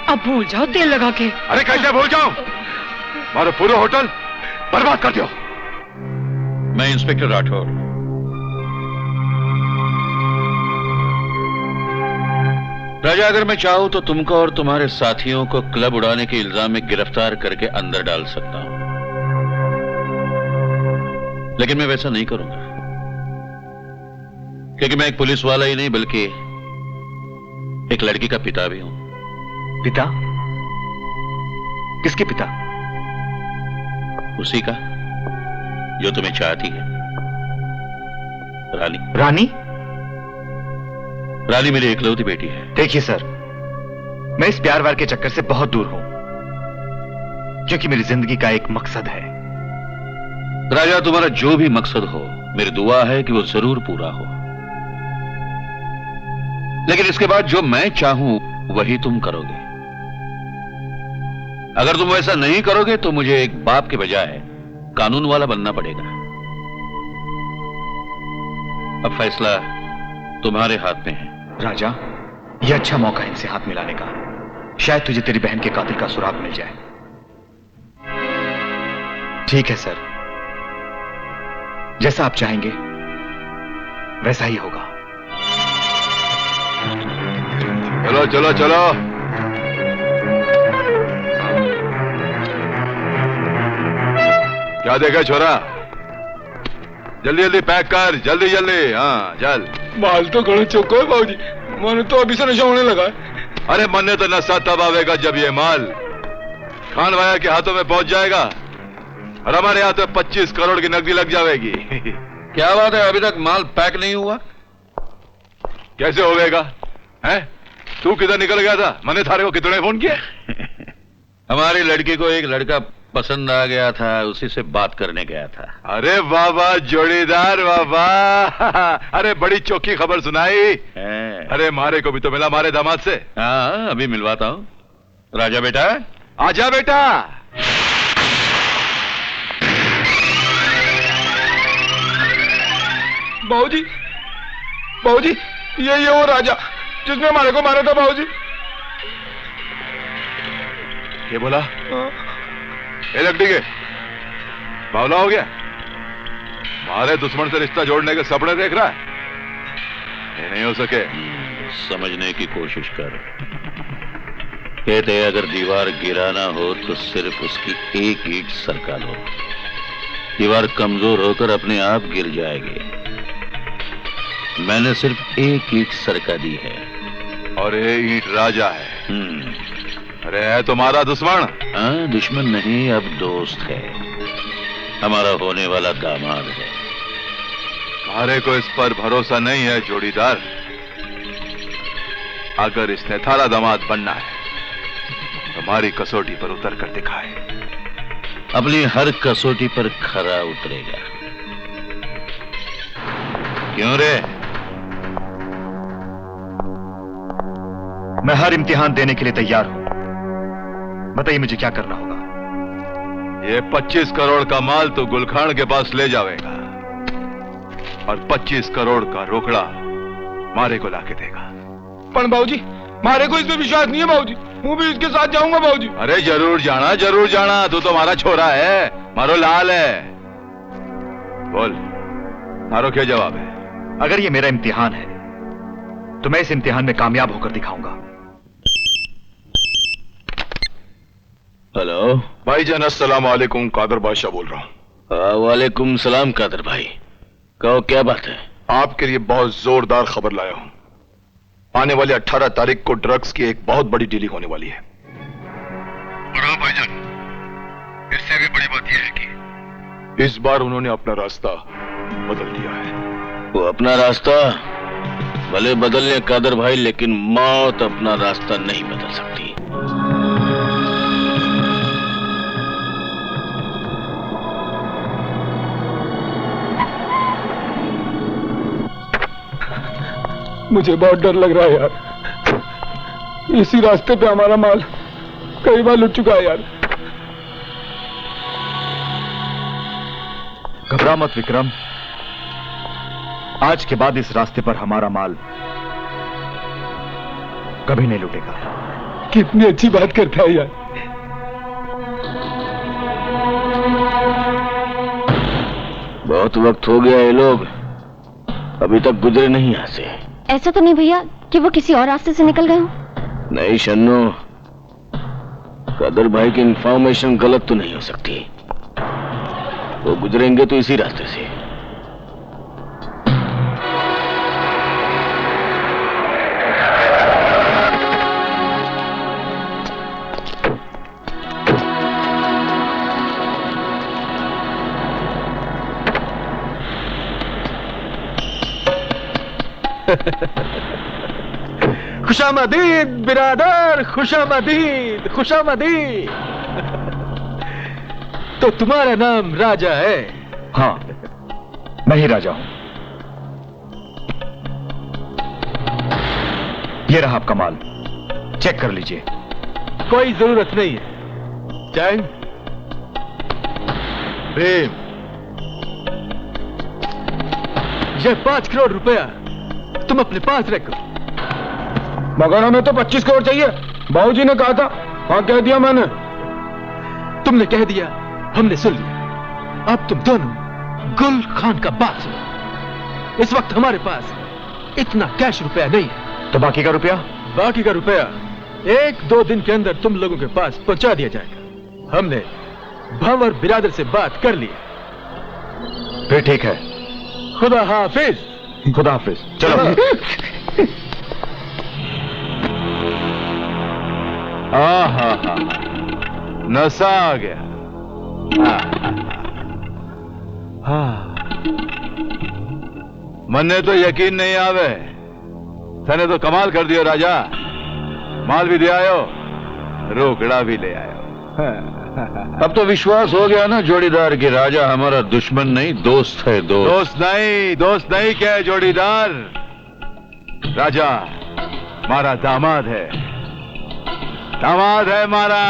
अब भूल जाओ तेल लगा के। अरे कैसे भूल जाऊं? मारो पूरा होटल बर्बाद कर दियो। मैं इंस्पेक्टर राठौर। राजा, अगर मैं चाहूं तो तुमको और तुम्हारे साथियों को क्लब उड़ाने के इल्जाम में गिरफ्तार करके अंदर डाल सकता हूं, लेकिन मैं वैसा नहीं करूंगा, क्योंकि मैं एक पुलिस वाला ही नहीं बल्कि एक लड़की का पिता भी हूं। पिता? किसके पिता? उसी का जो तुम्हें चाहती है, रानी। रानी? रानी मेरी इकलौती बेटी है। देखिए सर, मैं इस प्यार वार के चक्कर से बहुत दूर हूं, क्योंकि मेरी जिंदगी का एक मकसद है। राजा, तुम्हारा जो भी मकसद हो, मेरी दुआ है कि वो जरूर पूरा हो, लेकिन इसके बाद जो मैं चाहूं वही तुम करोगे। अगर तुम वैसा नहीं करोगे तो मुझे एक बाप के बजाय कानून वाला बनना पड़ेगा। अब फैसला तुम्हारे हाथ में है। राजा, यह अच्छा मौका है इनसे हाथ मिलाने का। शायद तुझे तेरी बहन के कातिल का सुराग मिल जाए। ठीक है सर, जैसा आप चाहेंगे वैसा ही होगा। चलो चलो चलो। क्या देखा छोरा? जल्दी जल्दी पैक कर, जल्दी जल्दी। हाँ चल। माल तो घणो चौको है बाबूजी, मन तो अभी से नशा होने लगा है। अरे मन ने तो नशा तब आवेगा जब ये माल खान भाया के हाथों में पहुंच जाएगा और हमारे हाथ में 25 करोड़ की नकदी लग जाएगी। क्या बात है, अभी तक माल पैक नहीं हुआ? कैसे होगा? हैं? तू किधर निकल गया था? मैंने थारे को कितने फोन किए? हमारी लड़की को एक लड़का पसंद आ गया था, उसी से बात करने गया था। अरे बाबा जोड़ीदार बाबा, अरे बड़ी चौकी खबर सुनाई। अरे मारे को भी तो मिला, मारे दामाद से। हाँ अभी मिलवाता हूँ। राजा बेटा, आजा बेटा। बाबूजी, बाबूजी, ये वो राजा जिसने हमारे को मारा था बाबूजी। ये बोला? ये लकड़ी के बावला हो गया? हमारे दुश्मन से रिश्ता जोड़ने के सपने देख रहा है? ये नहीं हो सके। समझने की कोशिश कर। कहते अगर दीवार गिराना हो तो सिर्फ उसकी एक ईंट सरका लो, दीवार कमजोर होकर अपने आप गिर जाएगी। मैंने सिर्फ एक ईंट सरका दी है और ये ईंट राजा है। अरे है तुम्हारा दुश्मन? हाँ दुश्मन नहीं, अब दोस्त है, हमारा होने वाला दामाद है। हमारे को इस पर भरोसा नहीं है जोड़ीदार। अगर इसने थारा दामाद बनना है तो हमारी कसौटी पर उतर कर दिखाए। अपनी हर कसौटी पर खरा उतरेगा। क्यों रे? मैं हर इम्तिहान देने के लिए तैयार हूं। बताइए मुझे क्या करना होगा? ये 25 करोड़ का माल तो गुलखान के पास ले जाएगा और 25 करोड़ का रोकड़ा मारे को लाके देगा। पर बाबूजी, मारे को इसमें विश्वास नहीं है बाबूजी। मैं भी इसके साथ जाऊंगा बाबूजी। अरे जरूर जाना। तू तो हमारा छोरा है, मारो लाल है। बोल, मारो क्या जवाब है? अगर ये मेरा इम्तिहान है तो मैं इस इम्तिहान में कामयाब होकर दिखाऊंगा। हेलो भाईजान, अस्सलाम वालेकुम। कादर बादशाह बोल रहा हूँ। वालेकुम सलाम कादर भाई, कहो क्या बात है? आपके लिए बहुत जोरदार खबर लाया हूं। आने वाले 18 तारीख को ड्रग्स की एक बहुत बड़ी डीलिंग होने वाली है। और हाँ भाईजान, इससे भी बड़ी बात यह है कि इस बार उन्होंने अपना रास्ता बदल दिया है। वो अपना रास्ता भले बदल ले कादर भाई, लेकिन मौत अपना रास्ता नहीं बदल सकती। मुझे बहुत डर लग रहा है यार। इसी रास्ते पे हमारा माल कई बार लुट चुका है यार। घबरा मत विक्रम, आज के बाद इस रास्ते पर हमारा माल कभी नहीं लुटेगा। कितनी अच्छी बात करता है यार। बहुत वक्त हो गया, ये लोग अभी तक गुजरे नहीं यहाँ से। ऐसा तो नहीं भैया कि वो किसी और रास्ते से निकल गए हो? नहीं शन्नो, कादर भाई की इंफॉर्मेशन गलत तो नहीं हो सकती। वो गुजरेंगे तो इसी रास्ते से। खुशामदीद बिरादर, खुशामदीद खुशामदीद। तो तुम्हारा नाम राजा है? हाँ, मैं ही राजा हूं। ये रहा आपका माल, चेक कर लीजिए। कोई जरूरत नहीं है। जैन, प्रेम, ये 5 करोड़ रुपया तुम अपने पास रखो। मगर हमें तो 25 करोड़ चाहिए। बाबूजी ने कहा था। हाँ, कह दिया मैंने। तुमने कह दिया, हमने सुन लिया। अब तुम दोनों गुल खान का बात सुनो। इस वक्त हमारे पास इतना कैश रुपया नहीं है। तो बाकी का रुपया? बाकी का रुपया 1-2 दिन के अंदर तुम लोगों के पास पहुंचा दिया जाएगा। हमने भंवर बिरादर से बात कर ली। फिर ठीक है। खुदा हाफिज। खुदा हाफिज। चलो। हाँ, नशा आ गया। हाँ, मन्ने तो यकीन नहीं आवे। तने तो कमाल कर दियो राजा। माल भी दे आयो, रोकड़ा भी ले आयो। अब तो विश्वास हो गया ना जोड़ीदार की राजा हमारा दुश्मन नहीं दोस्त है। दोस्त नहीं क्या है जोड़ीदार? राजा मारा दामाद है मारा।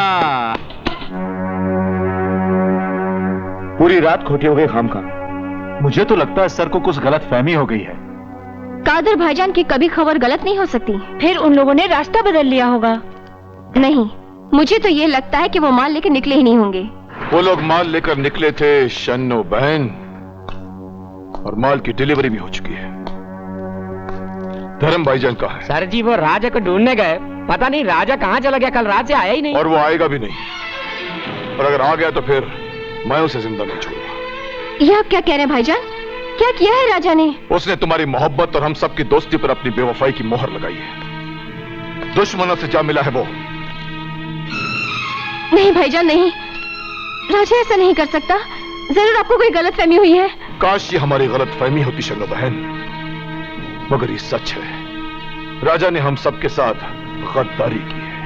पूरी रात खोटे हुए खाम का। मुझे तो लगता है सर को कुछ गलत फहमी हो गई है। कादर भाईजान की कभी खबर गलत नहीं हो सकती। फिर उन लोगों ने रास्ता बदल लिया होगा। नहीं, मुझे तो ये लगता है कि वो माल लेकर निकले ही नहीं होंगे। वो लोग माल लेकर निकले थे शन्नो बहन, और माल की डिलीवरी भी हो चुकी है। धर्म भाईजान कहाँ है? सर जी वो राजा को ढूंढने गए, पता नहीं राजा कहाँ चला गया। कल रात से आया ही नहीं। और वो आएगा भी नहीं। और अगर आ गया तो फिर मैं उसे जिंदा नहीं छोड़ूंगा। ये आप क्या कह रहे हैं भाईजान? क्या किया है राजा ने? उसने तुम्हारी मोहब्बत और हम सबकी दोस्ती पर अपनी बेवफाई की मोहर लगाई है। दुश्मनों से जा मिला है वो। नहीं भाईजान नहीं, राजा ऐसा नहीं कर सकता। जरूर आपको कोई गलतफहमी हुई है। काश ये हमारी गलतफहमी होती शन्नो बहन, मगर ये सच है। राजा ने हम सबके साथ गद्दारी की है।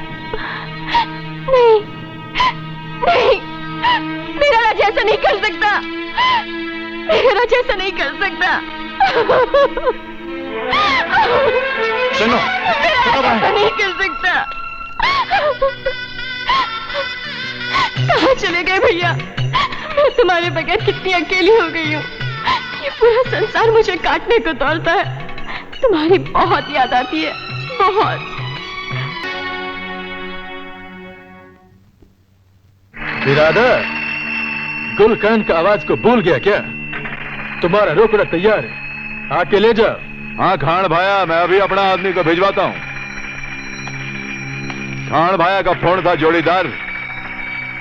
नहीं, नहीं, मेरा राजा ऐसा नहीं कर सकता। मेरा राजा ऐसा नहीं कर सकता। सुनो, मेरा राजा ऐसा नहीं कर सकता। कहाँ चले गए भैया? मैं तुम्हारे बगैर कितनी अकेली हो गई हूँ। ये पूरा संसार मुझे काटने को दौड़ता है। तुम्हारी बहुत याद आती है, बहुत। बिरादर, गुलकान का आवाज को भूल गया क्या? तुम्हारा रोकड़ा तैयार है, आके ले जाओ। हाँ खान भाया, मैं अभी अपना आदमी को भिजवाता हूँ। खान भाया का फोन था जोड़ीदार,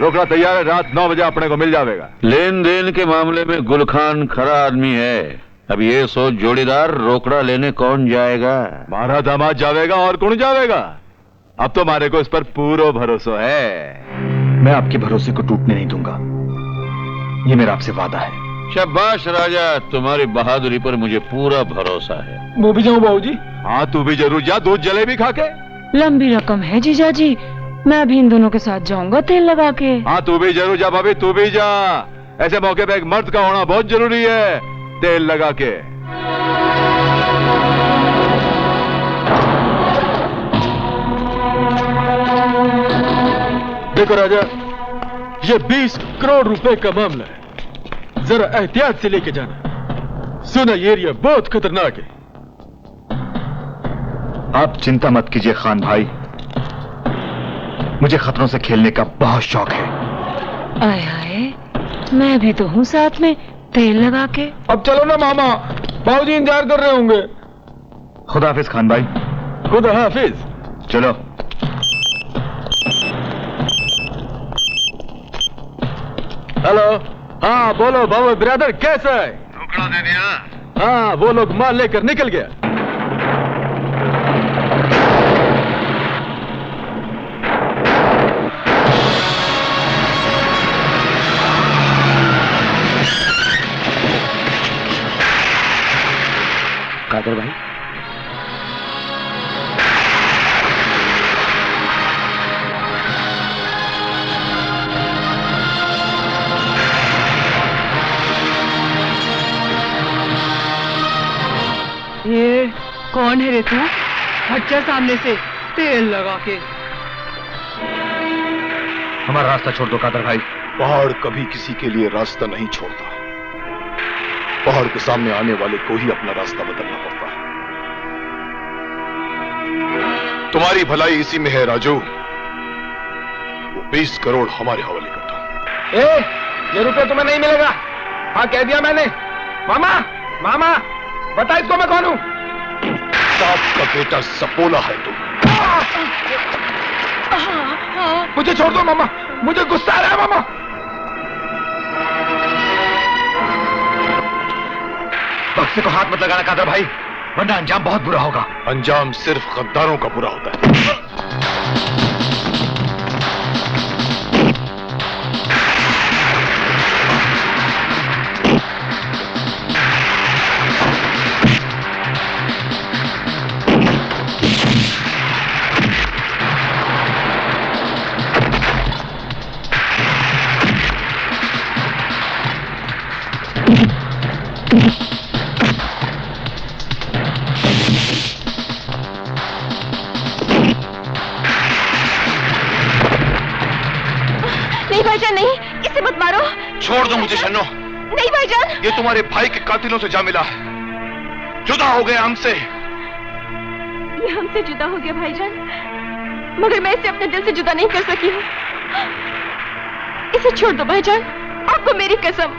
रोकड़ा तैयार है, रात 9 बजे अपने को मिल जाएगा। लेन देन के मामले में गुलखान खरा आदमी है। अब ये सोच जोड़ीदार, रोकड़ा लेने कौन जाएगा? मारा दामाद जाएगा और कौन जाएगा? अब तो मारे को इस पर पूरा भरोसा है। मैं आपके भरोसे को टूटने नहीं दूंगा, ये मेरा आपसे वादा है। शाबाश राजा, तुम्हारी बहादुरी पर मुझे पूरा भरोसा है। मैं भी जाऊं बाबूजी? हाँ तू भी जरूर जा, दूध जलेबी खा के। लंबी रकम है जीजाजी, मैं अभी इन दोनों के साथ जाऊंगा तेल लगा के। हाँ तू भी जरूर जा भाभी, तू भी जा। ऐसे मौके पे एक मर्द का होना बहुत जरूरी है, तेल लगा के। देखो राजा, ये 20 करोड़ रुपए का मामला है, जरा एहतियात से लेके जाना। सुना ये एरिया बहुत खतरनाक है। आप चिंता मत कीजिए खान भाई, मुझे खतरों से खेलने का बहुत शौक है। आए हाय, मैं भी तो हूँ साथ में, तेल लगा के। अब चलो ना मामा, बाबूजी इंतजार कर रहे होंगे। खुदा हाफिज खान भाई। खुदा हाफिज। चलो। हेलो, हाँ बोलो बाबू ब्रदर, कैसा है? रोकड़ा दे दिया? हाँ वो लोग माल लेकर निकल गया। कादर भाई, ये कौन है रे तू? हट जा सामने से, तेल लगा के। हमारा रास्ता छोड़ दो कादर भाई। पहाड़ कभी किसी के लिए रास्ता नहीं छोड़ता, पहाड़ के सामने आने वाले को ही अपना रास्ता बदलना पड़ता है। तुम्हारी भलाई इसी में है राजू, वो 20 करोड़ हमारे हवाले कर दो। ये रुपया तुम्हें नहीं मिलेगा। हाँ कह दिया मैंने। मामा, मामा बता इसको मैं कौन हूं? साहब का बेटा सपोला है तुम। मुझे छोड़ दो मामा, मुझे गुस्सा आ रहा है मामा। बक्से को हाथ मत लगाना कादर भाई, वरना अंजाम बहुत बुरा होगा। अंजाम सिर्फ गद्दारों का बुरा होता है। नहीं, इसे मत मारो। छोड़ दो मुझे शन्नो। नहीं भाईजान, ये तुम्हारे भाई के कातिलों से जा मिला है, जुदा हो गया हमसे। ये हमसे जुदा हो गया भाईजान, मगर मैं इसे अपने दिल से जुदा नहीं कर सकी हूँ। इसे छोड़ दो भाईजान, आपको मेरी कसम।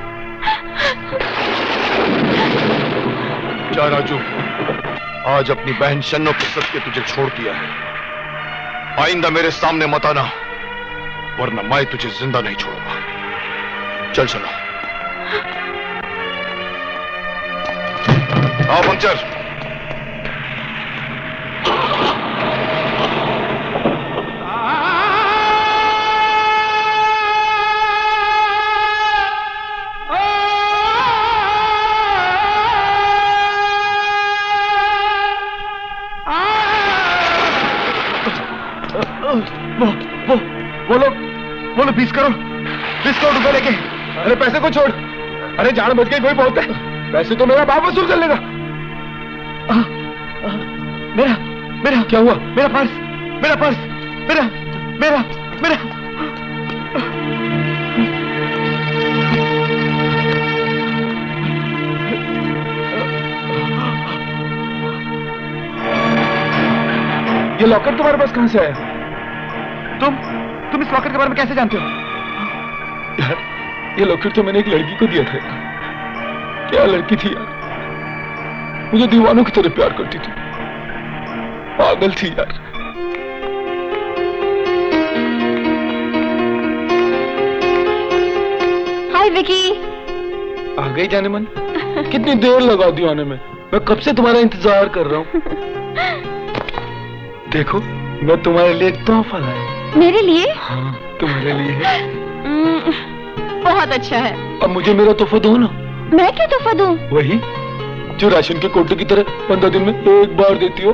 जा राजू, आज अपनी बहन शन्नो के सदके तुझे छोड़ दिया है। आइंदा मेरे सामने मत आना, वरना मैं तुझे जिंदा नहीं छोड़ूंगा। चल चलो। आओ पंक्चर। बोलो 20 करोड़ रुपए लेके। अरे पैसे को छोड़, अरे जान बच गई कोई बहुत है, पैसे तो मेरा बाप वसूल कर लेगा। मेरा क्या हुआ? मेरा पर्स, मेरा ये लॉकेट तुम्हारे पास कहां से आया? तुम इस लॉकेट के बारे में कैसे जानते हो? यार, ये लॉकेट तो मैंने एक लड़की को दिया था। क्या लड़की थी यार, मुझे दीवानों की तरह प्यार करती थी, पागल थी यार। हाय विकी। आ गई जाने मन। कितनी देर लगा दी आने में, मैं कब से तुम्हारा इंतजार कर रहा हूँ। देखो, मैं तुम्हारे लिए एक तोहफा लाया। मेरे लिए? हाँ, तुम्हारे लिए। बहुत अच्छा है। अब मुझे मेरा तोहफा दो ना। मैं क्या तोहफा दूं? वही जो राशन के कोटे की तरह 15 दिन में एक बार देती हो।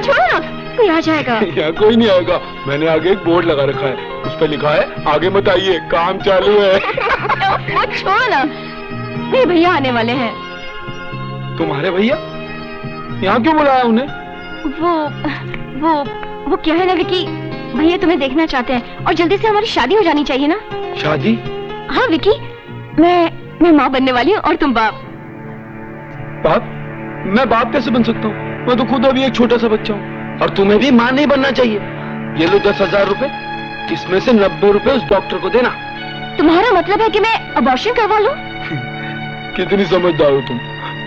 छोड़ो ना, कोई आ जाएगा। यहाँ कोई नहीं आएगा। मैंने आगे एक बोर्ड लगा रखा है, उस पर लिखा है आगे मत आइए, काम चालू है। वो छोड़ो ना, मेरे भैया आने वाले हैं। तुम्हारे भैया? यहाँ क्यों बुलाया उन्हें? वो क्या है ना विकी, भैया तुम्हें देखना चाहते हैं और जल्दी से हमारी शादी हो जानी चाहिए ना। शादी? हाँ विकी, मैं माँ बनने वाली हूँ और तुम बाप। बाप? मैं बाप कैसे बन सकता हूँ? मैं तो खुद अभी एक छोटा सा बच्चा हूँ। और तुम्हें भी माँ नहीं बनना चाहिए। ये लो 10,000 रुपए, इसमें से 90 रुपए उस डॉक्टर को देना। तुम्हारा मतलब है कि मैं अबॉर्शन करवा लूं? कितनी समझदार हो तुम।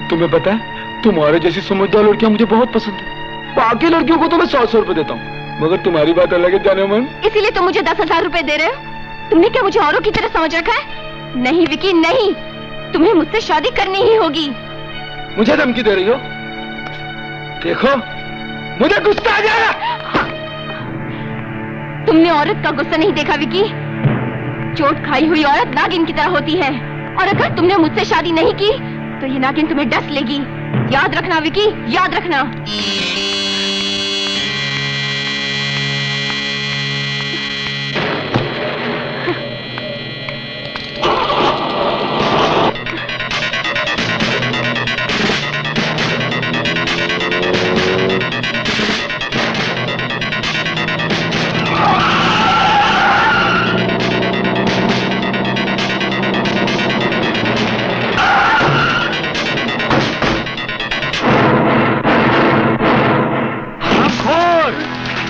तुम्हें पता है, तुम्हारे जैसी समझदार लड़कियां मुझे बहुत पसंद है। बाकी लड़कियों को तो मैं 100 रुपए देता हूँ, मगर तुम्हारी बात अलग है जाने मन। इसीलिए तुम मुझे 10,000 रुपए दे रहे हो? तुमने क्या मुझे औरों की तरह समझ रखा है? नहीं विकी नहीं, तुम्हें मुझसे शादी करनी ही होगी। मुझे धमकी दे रही हो? देखो, मुझे गुस्सा आ जाएगा। तुमने औरत का गुस्सा नहीं देखा विकी। चोट खाई हुई औरत नागिन की तरह होती है, और अगर तुमने मुझसे शादी नहीं की तो ये नागिन तुम्हें डस लेगी। याद रखना विकी, याद रखना।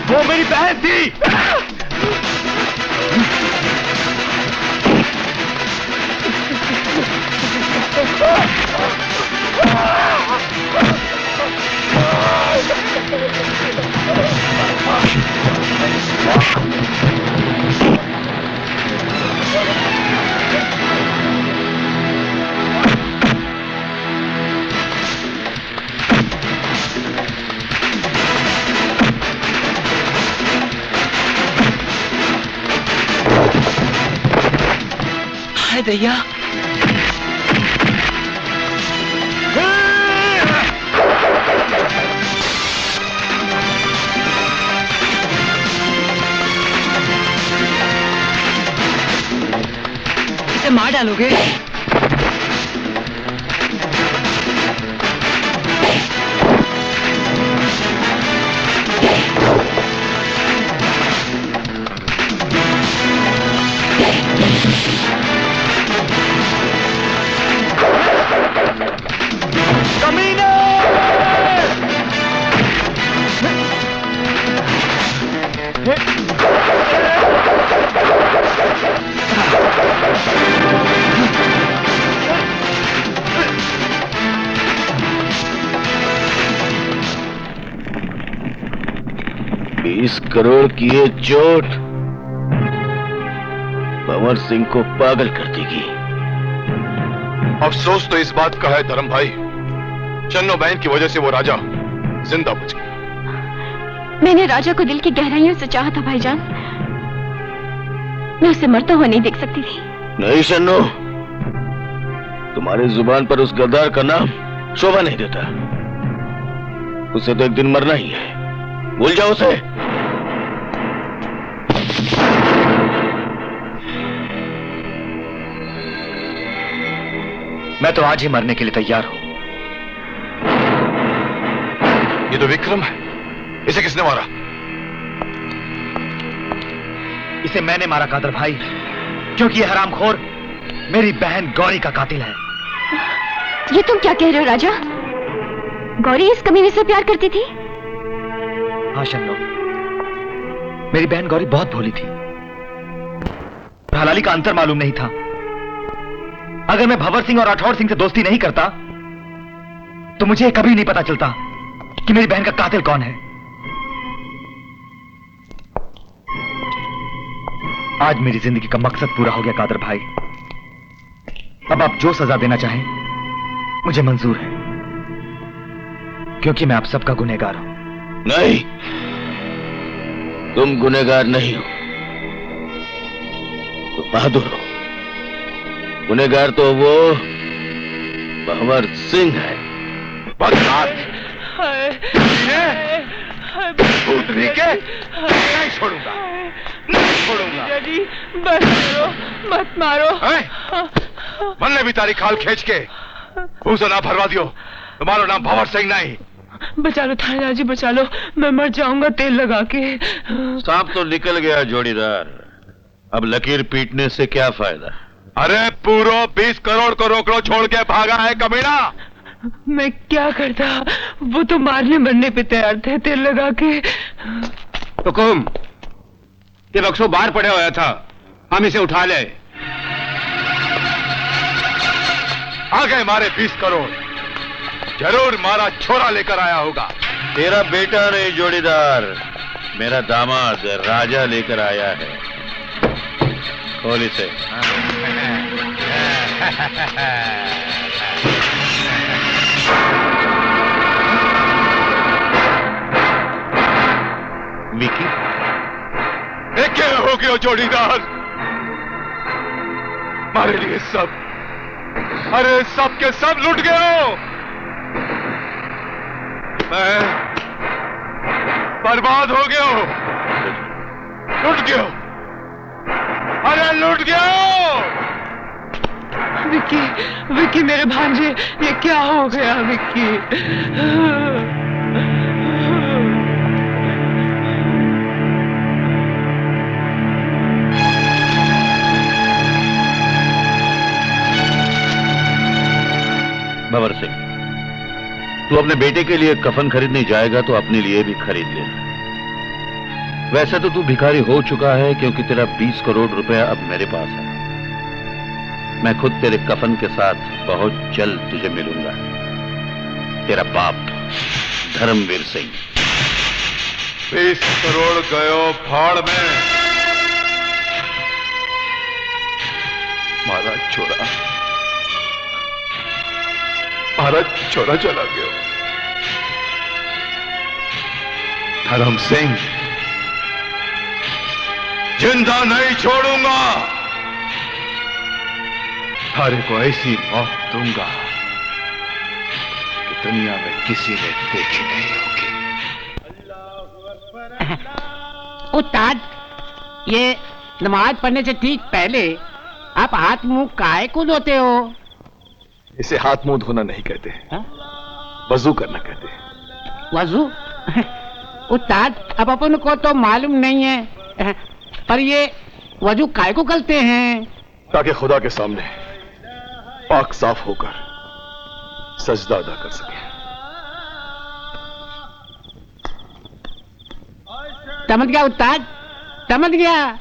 वो मेरी बहन थी। हाय दैया, इसे मार डालोगे? करोड़ की ये चोट भंवर सिंह को पागल कर देगी। अफसोस तो इस बात का है धर्म भाई, चन्नो बहन की वजह से वो राजा जिंदा बच गया। मैंने राजा को दिल की गहराइयों से चाहा था भाईजान, मैं उसे मरता हुआ नहीं देख सकती थी। नहीं चन्नो, तुम्हारी जुबान पर उस गद्दार का नाम शोभा नहीं देता। उसे तो एक दिन मरना ही है, भूल जाओ उसे। मैं तो आज ही मरने के लिए तैयार हूं। ये तो विक्रम है, इसे किसने मारा? इसे मैंने मारा कादर भाई, क्योंकि ये हरामखोर मेरी बहन गौरी का कातिल है। ये तुम क्या कह रहे हो राजा? गौरी इस कमीने से प्यार करती थी? हाँ शन्नो, मेरी बहन गौरी बहुत भोली थी। हलाली का अंतर मालूम नहीं था। अगर मैं भंवर सिंह और राठौर सिंह से दोस्ती नहीं करता तो मुझे कभी नहीं पता चलता कि मेरी बहन का कातिल कौन है। आज मेरी जिंदगी का मकसद पूरा हो गया कादर भाई। अब आप जो सजा देना चाहें मुझे मंजूर है, क्योंकि मैं आप सबका गुनहगार हूं। नहीं, तुम गुनहगार नहीं हो, तो बहादुर हो। गुनहगार तो वो भंवर सिंह है। नहीं छोड़ूंगा, नहीं छोड़ूंगा। जी बस मारो, मत मारो। मन ने भी तारी खाल खींच के भूसा ना भरवा दियो। तुम्हारा नाम भंवर सिंह नहीं। बचा लो थानेदार जी, बचा लो, मैं मर जाऊंगा तेल लगा के। सांप तो निकल गया जोड़ीदार, अब लकीर पीटने से क्या फायदा। अरे पूरा 20 करोड़ को रोकड़ो छोड़ के भागा है कमीना। मैं क्या करता, वो तो मारने मरने पे तैयार थे तेल लगा के। हुकुम, ये बक्सो बाहर पड़े हुआ था, हम इसे उठा ले। आ गए मारे 20 करोड़। जरूर मारा छोरा लेकर आया होगा। तेरा बेटा नहीं जोड़ीदार, मेरा दामाद राजा लेकर आया है। खोल इसे। मिकी, क्या हो गया जोड़ीदार? मारे लिए सब, अरे सब के सब लुट गए हो। मैं बर्बाद हो गया हूं, लुट गया, अरे लुट गया। विक्की, विक्की मेरे भांजे, ये क्या हो गया विक्की? भंवर सिंह, तू अपने बेटे के लिए कफन खरीदने जाएगा तो अपने लिए भी खरीद लेना। वैसे तो तू भिखारी हो चुका है, क्योंकि तेरा 20 करोड़ रुपया अब मेरे पास है। मैं खुद तेरे कफन के साथ बहुत जल्द तुझे मिलूंगा। तेरा बाप धर्मवीर सिंह। 20 करोड़ गयो फाड़ में। महाराज छोरा, महाराज छोरा चला गया। धर्म सिंह, जिंदा नहीं छोड़ूंगा। थारे को ऐसी मौत दूंगा कि दुनिया में किसी ने देखी नहीं होगी। उस्ताद, ये नमाज पढ़ने से ठीक पहले आप हाथ मुंह काहे को धोते हो? इसे हाथ मुंह धोना नहीं कहते, वजू करना कहते हैं। वजू? उस्ताद, अब अपन को तो मालूम नहीं है, पर ये वजू काहे को करते हैं? ताकि खुदा के सामने पाक साफ होकर सजदा अदा कर सके। समझ गया उस्ताद, समझ गया।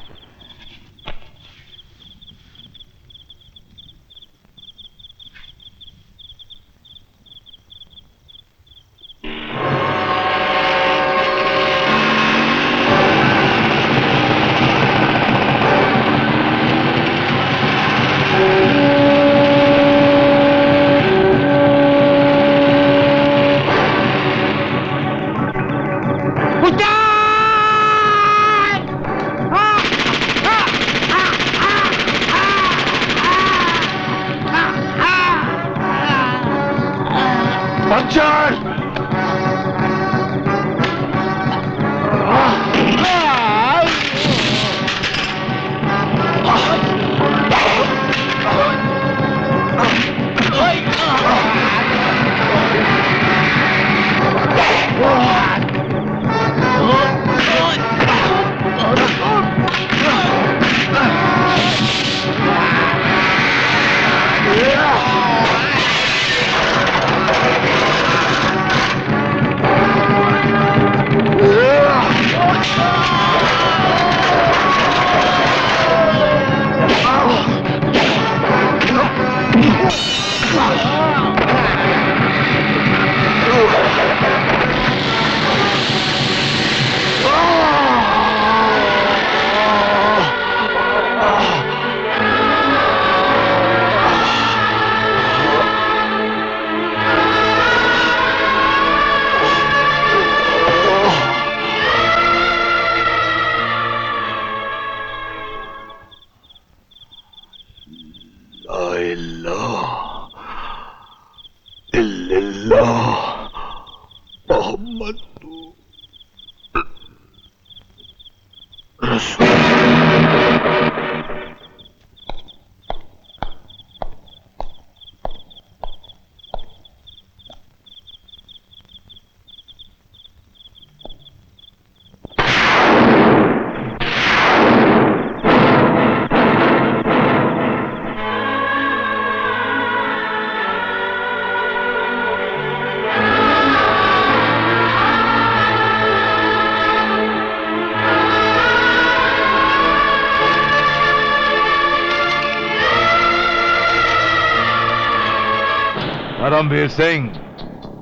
धर्मवीर सिंह,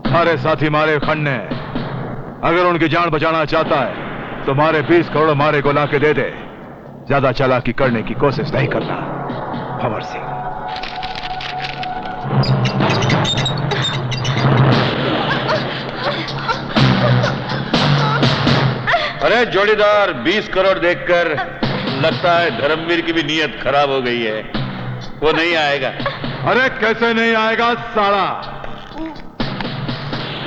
मारे साथी मारे खन्ने, अगर उनकी जान बचाना चाहता है तो मारे 20 करोड़ मारे को लाके दे दे। ज्यादा चालाकी करने की कोशिश नहीं करना। भंवर सिंह। अरे जोड़ीदार, 20 करोड़ देखकर लगता है धर्मवीर की भी नीयत खराब हो गई है। वो नहीं आएगा। अरे कैसे नहीं आएगा साला?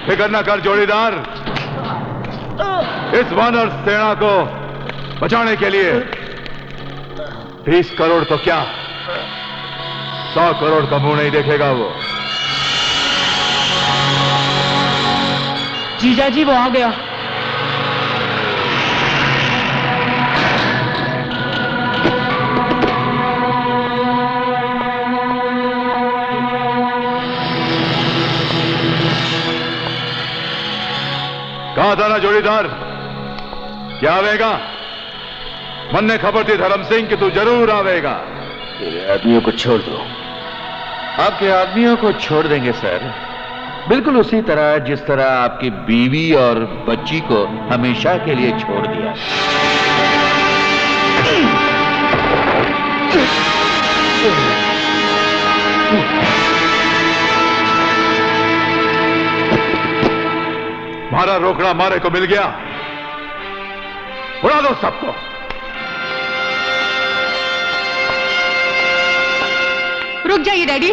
फिक्र न कर जोड़ीदार, इस वानर सेना को बचाने के लिए 20 करोड़ तो क्या, 100 करोड़ का मुंह नहीं देखेगा वो। जीजा जी वो आ गया। कहा था ना जोड़ीदार, क्या आवेगा? मन ने खबर थी धर्म सिंह कि तू जरूर आवेगा। मेरे आदमियों को छोड़ दो। आपके आदमियों को छोड़ देंगे सर, बिल्कुल उसी तरह जिस तरह आपकी बीवी और बच्ची को हमेशा के लिए छोड़ दिया। मारा रोकड़ा मारे को मिल गया, उड़ा दो सबको। रुक जाइए डैडी,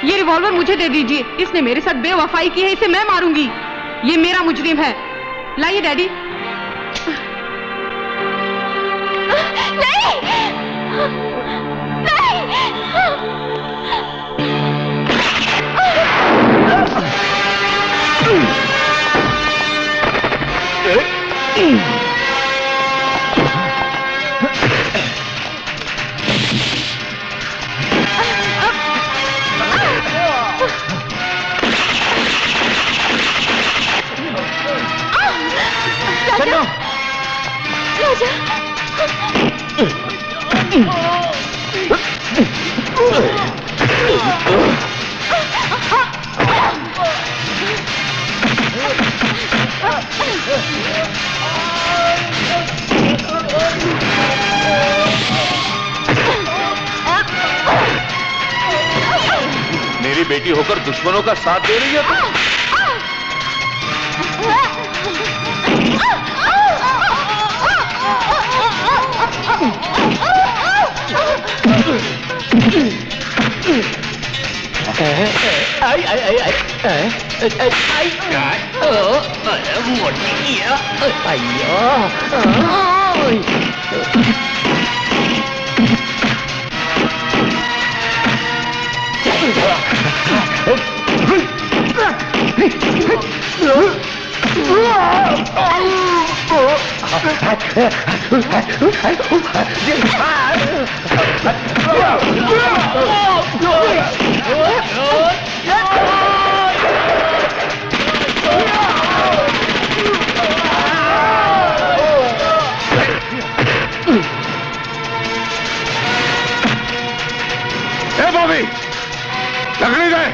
ये रिवॉल्वर मुझे दे दीजिए। इसने मेरे साथ बेवफाई की है, इसे मैं मारूंगी। ये मेरा मुजरिम है। लाइए डैडी। नहीं! चलो राजा, मेरी बेटी होकर दुश्मनों का साथ दे रही है तुम। आई आई आई आई आई मोटी बॉबी, लकड़ी दे।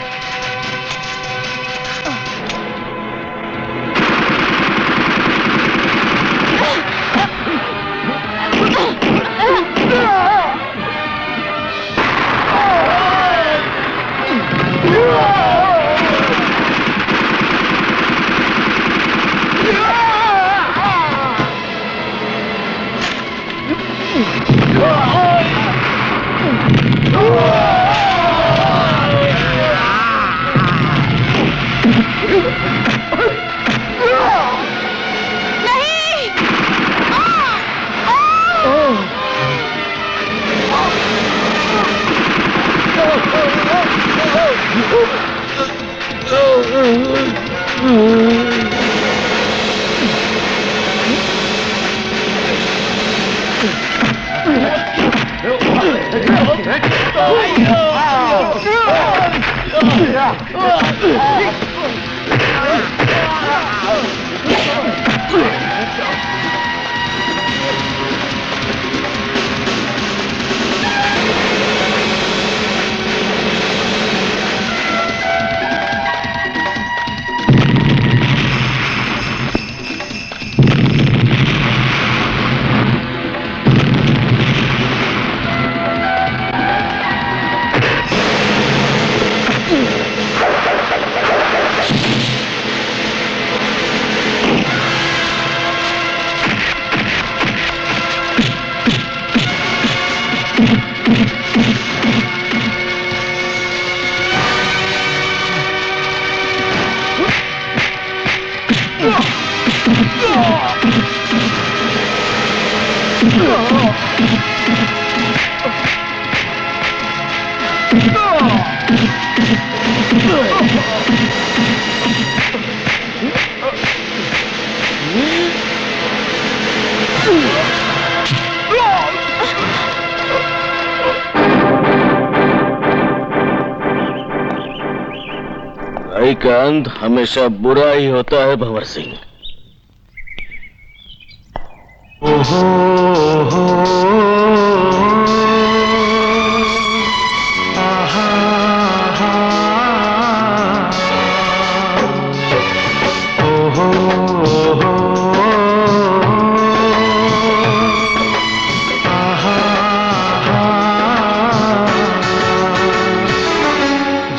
भाई का अंत हमेशा बुरा ही होता है भंवर सिंह।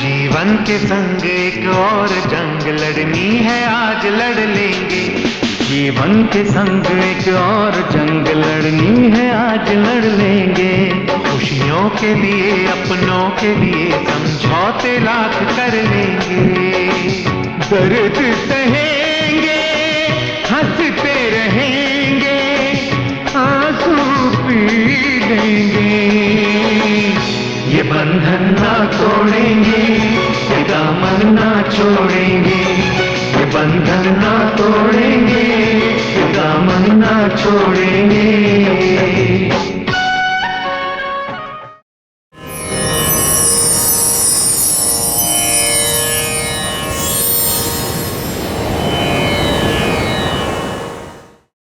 जीवन के संग एक और जंग लड़नी है, आज लड़ लेंगे। जीवन के संग एक और जंग लड़नी है, आज लड़ लेंगे। खुशियों के लिए अपनों के लिए समझौते लाख कर लेंगे। दर्द सहेंगे, हंसते रहेंगे, आंसू पी देंगे। ये बंधन ना तोड़ेंगे, ये दामन ना छोड़ेंगे। ये बंधन ना तोड़ेंगे, ये दामन ना छोड़ेंगे।